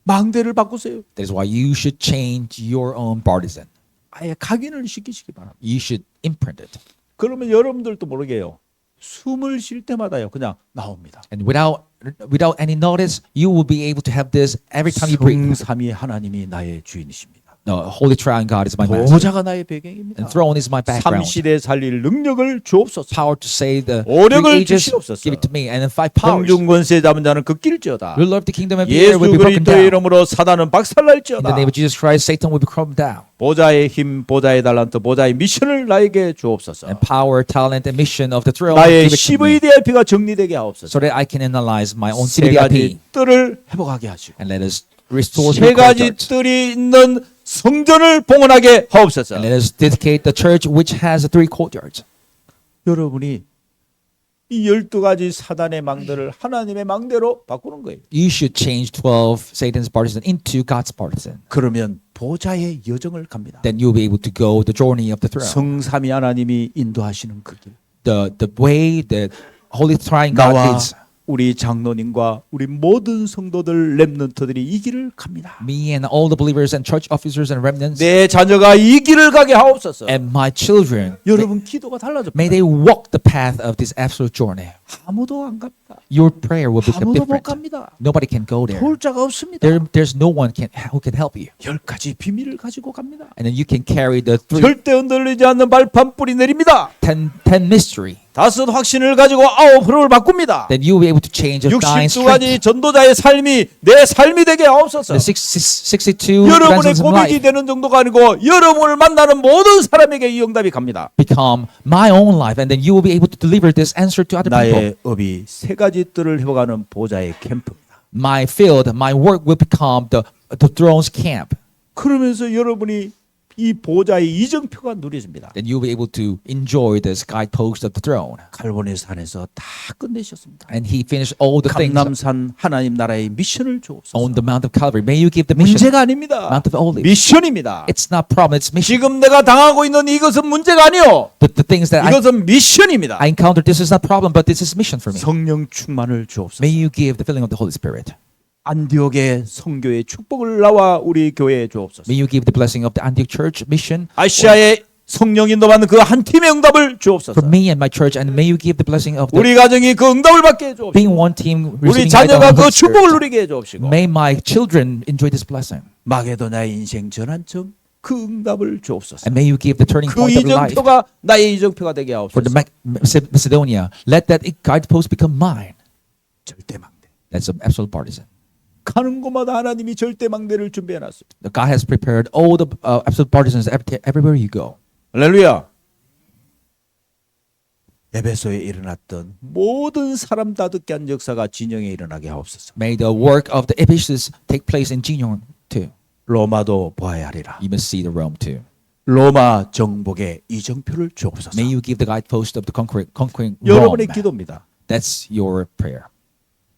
Speaker 1: 망대를 바꾸세요.
Speaker 2: That's why you should change your own partisan.
Speaker 1: 아예 각인을 시키시기 바랍니다.
Speaker 2: You should imprint it.
Speaker 1: 그러면 여러분들도 모르게 해요. 숨을 쉴 때마다요. 그냥 나옵니다.
Speaker 2: And without any notice, you will be able to have this every time you breathe.
Speaker 1: 성삼위 하나님이 나의 주인이십니다.
Speaker 2: The Holy Triune God is my master.
Speaker 1: 보좌가 나의 배경입니다.
Speaker 2: And throne is my background.
Speaker 1: 삼시대 살릴 능력을 주옵소서.
Speaker 2: Power to save the
Speaker 1: 오력을
Speaker 2: three ages,
Speaker 1: 주시옵소서.
Speaker 2: give it to me. And then 5 powers.
Speaker 1: 공중권세 잡은 자는 극길지어다.
Speaker 2: Rule of the kingdom of the air
Speaker 1: 예수
Speaker 2: will be broken
Speaker 1: 그리스도의
Speaker 2: down.
Speaker 1: 이름으로 사단은
Speaker 2: In the
Speaker 1: 박살날지어다.
Speaker 2: name of Jesus Christ, Satan will be crumbled down.
Speaker 1: 보좌의 힘, 보좌의 달란트, 보좌의 미션을 나에게 주옵소서.
Speaker 2: And power, talent, and mission of the throne
Speaker 1: 나의
Speaker 2: give it to me.
Speaker 1: CVDIP가 정리되게 하옵소서.
Speaker 2: So that I can analyze my own
Speaker 1: 세 가지
Speaker 2: CVDIP.
Speaker 1: 뜰을 회복하게 하시고
Speaker 2: And let us restore
Speaker 1: 세
Speaker 2: the
Speaker 1: 가지
Speaker 2: courtyard.
Speaker 1: 뜰이 있는 성전을 봉헌하게 하옵소서.
Speaker 2: And let us dedicate the church which has the 3 courtyards.
Speaker 1: 여러분이 이 12가지 사단의 망대를 하나님의 망대로 바꾸는 거예요.
Speaker 2: You should change 12 Satan's partisan into God's partisan.
Speaker 1: 그러면 보좌의 여정을 갑니다.
Speaker 2: Then you'll be able to go the journey of the throne.
Speaker 1: 성삼위 하나님이 인도하시는 그 길.
Speaker 2: The way that Holy Triune God
Speaker 1: 나와
Speaker 2: leads.
Speaker 1: 우리 장로님과 우리 모든 성도들 렘넌트들이 이 길을 갑니다.
Speaker 2: Me and all the believers and church officers and remnants
Speaker 1: 내 자녀가 이 길을 가게 하옵소서.
Speaker 2: and my children,
Speaker 1: 여러분 기도가 달라졌다.
Speaker 2: may they walk the path of this absolute journey.
Speaker 1: 아무도 안 갑니다.
Speaker 2: Your prayer will become
Speaker 1: 아무도 못
Speaker 2: different.
Speaker 1: 갑니다.
Speaker 2: Nobody can go there.
Speaker 1: 도울 자가 없습니다.
Speaker 2: There's no one who can help you.
Speaker 1: 10가지 비밀을 가지고 갑니다.
Speaker 2: And then you can carry the
Speaker 1: 절대 흔들리지 않는 발판 뿌리 내립니다.
Speaker 2: 10 mystery.
Speaker 1: 5 확신을 가지고 9 흐름을 바꿉니다.
Speaker 2: Then you will be able to change your dying
Speaker 1: 62가지
Speaker 2: strength.
Speaker 1: 전도자의 삶이 내 삶이 되게 하옵소서.
Speaker 2: The 62
Speaker 1: 여러분의
Speaker 2: grandsons of
Speaker 1: 고백이
Speaker 2: life
Speaker 1: 되는 정도가 아니고 여러분을 만나는 모든 사람에게 이 응답이 갑니다.
Speaker 2: become my own life, and then you will be able to deliver this answer to other people.
Speaker 1: 나의 업이 3가지 뜰을 회복하는 보좌의 캠프입니다.
Speaker 2: My field, my work will become the throne's camp.
Speaker 1: 그러면서 여러분이 이 보좌의 이정표가 누려집니다.
Speaker 2: Then you will be able to enjoy this guidepost of the throne.
Speaker 1: 갈보네 산에서 다 끝내셨습니다.
Speaker 2: And he finished all the things
Speaker 1: 감남산 하나님 나라의 미션을 주옵소서.
Speaker 2: on the Mount of Calvary. May you give the mission.
Speaker 1: 문제가 아닙니다.
Speaker 2: Mount of Olives.
Speaker 1: 미션입니다.
Speaker 2: It's not problem, it's mission.
Speaker 1: 지금 내가 당하고 있는 이것은 문제가 아니요.
Speaker 2: The things that
Speaker 1: 이것은 미션입니다.
Speaker 2: I encounter, this is not problem, but this is mission for me.
Speaker 1: 성령 충만을 주옵소서.
Speaker 2: May you give the filling of the Holy Spirit.
Speaker 1: 안디옥의 성교의 축복을 나와 우리 교회에 주옵소서.
Speaker 2: May you give the blessing of the Antioch Church mission
Speaker 1: 아시아의 성령 인도받는 그 한 팀의 응답을 주옵소서.
Speaker 2: for me and my church, and may you give the blessing of the
Speaker 1: 우리 가정이 그 응답을 받게 해 주옵소서.
Speaker 2: being one team
Speaker 1: 우리
Speaker 2: receiving
Speaker 1: 자녀가
Speaker 2: the
Speaker 1: 그
Speaker 2: Holy
Speaker 1: 축복을
Speaker 2: Spirit.
Speaker 1: 누리게 해 주옵시고.
Speaker 2: May my children enjoy this blessing,
Speaker 1: 마게도나의 인생 전환점 그 응답을 주옵소서.
Speaker 2: and may you give the turning
Speaker 1: 그
Speaker 2: point of life
Speaker 1: 이정표가 나의 이정표가 되게
Speaker 2: for the
Speaker 1: 하옵소서.
Speaker 2: Macedonia. Let that guidepost become mine.
Speaker 1: 절대 망대.
Speaker 2: That's an absolute partisan.
Speaker 1: 가는 곳마다 하나님이 절대 망대를 준비해 놨습니다.
Speaker 2: God has prepared all the absolute partisans everywhere you go.
Speaker 1: 할렐루야. 에베소에 일어났던 모든 사람 다 듣게 한 역사가 진영에 일어나게 하옵소서.
Speaker 2: May the work of the Ephesus take place in Ginion too.
Speaker 1: 로마도 보아야 하리라.
Speaker 2: You must see the Rome too.
Speaker 1: 로마 정복의 이정표를 주옵소서.
Speaker 2: May you give the guidepost of the conquering
Speaker 1: 여러분의
Speaker 2: Rome.
Speaker 1: 기도입니다.
Speaker 2: That's your prayer.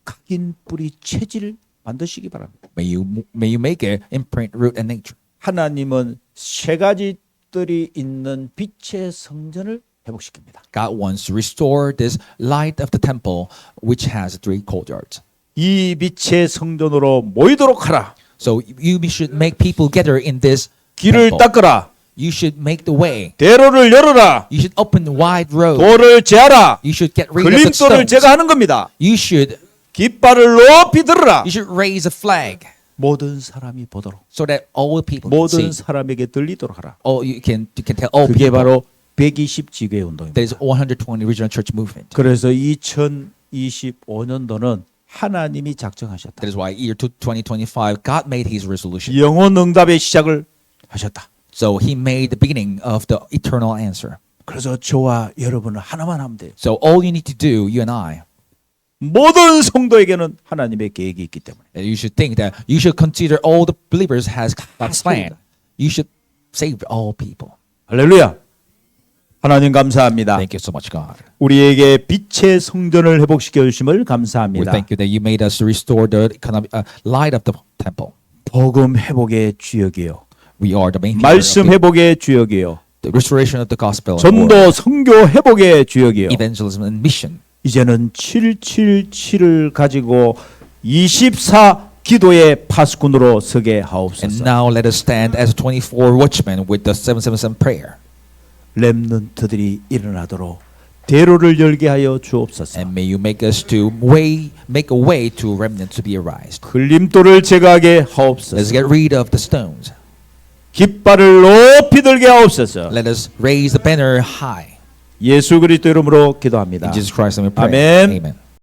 Speaker 1: 각인 뿌리 체질 만드시기 바랍니다.
Speaker 2: May you make it imprint, root, and nature.
Speaker 1: 하나님은 3가지 뜰이 있는 빛의 성전을 회복시킵니다.
Speaker 2: God wants to restore this light of the temple, which has three courtyards.
Speaker 1: 이 빛의 성전으로 모이도록 하라.
Speaker 2: So you should make people gather in this
Speaker 1: 길을
Speaker 2: temple.
Speaker 1: 닦으라.
Speaker 2: You should make the way.
Speaker 1: 대로를 열어라.
Speaker 2: You should open the wide road.
Speaker 1: 돌을 제하라.
Speaker 2: You should get rid of the
Speaker 1: 걸림돌을
Speaker 2: stones.
Speaker 1: 제거하는 겁니다.
Speaker 2: You should
Speaker 1: 깃발을 높이 들으라.
Speaker 2: you should raise a flag
Speaker 1: 모든 사람이 보도록.
Speaker 2: so that all people can
Speaker 1: 모든
Speaker 2: see.
Speaker 1: 사람에게 들리도록 하라.
Speaker 2: All you can tell all
Speaker 1: 그게
Speaker 2: people.
Speaker 1: 바로 120 지교회 운동입니다.
Speaker 2: There is 120 regional church movement.
Speaker 1: 그래서 2025년도는 하나님이 작정하셨다.
Speaker 2: That is why year 2025 God made His resolution.
Speaker 1: 영혼 응답의 시작을 하셨다.
Speaker 2: So He made the beginning of the eternal answer.
Speaker 1: 그래서 저와 여러분은 하나만 하면 돼요.
Speaker 2: So all you need to do, you and I,
Speaker 1: 모든 성도에게는 하나님의 계획이 있기 때문에.
Speaker 2: you should think that you should consider all the believers has God's plan. You should save all people.
Speaker 1: 할렐루야. 하나님 감사합니다.
Speaker 2: Thank you so much, God.
Speaker 1: 우리에게 빛의 성전을 회복시켜 주심을
Speaker 2: We
Speaker 1: 감사합니다.
Speaker 2: thank you that you made us restore the economic light of the temple.
Speaker 1: 복음 회복의 주역이요.
Speaker 2: We are the main pillar of
Speaker 1: 말씀
Speaker 2: the,
Speaker 1: 회복의 주역이요.
Speaker 2: the restoration of the gospel, or
Speaker 1: 전도 선교 회복의 주역이요.
Speaker 2: evangelism and mission.
Speaker 1: 이제는 777을 가지고 24 기도의 파수꾼으로 서게
Speaker 2: And
Speaker 1: 하옵소서.
Speaker 2: now let us stand as 24 watchmen with the 777 prayer.
Speaker 1: 렘넌트들이 일어나도록 대로를 열게 하여 주옵소서.
Speaker 2: And may you make us to make a way to remnants to be arised.
Speaker 1: 걸림돌을 제거하게
Speaker 2: Let's
Speaker 1: 하옵소서.
Speaker 2: get rid of the stones.
Speaker 1: 깃발을 높이 들게 하옵소서.
Speaker 2: Let us raise the banner high.
Speaker 1: 예수 그리스도 이름으로 기도합니다.
Speaker 2: In Jesus Christ, and we pray.
Speaker 1: 아멘.
Speaker 2: Amen.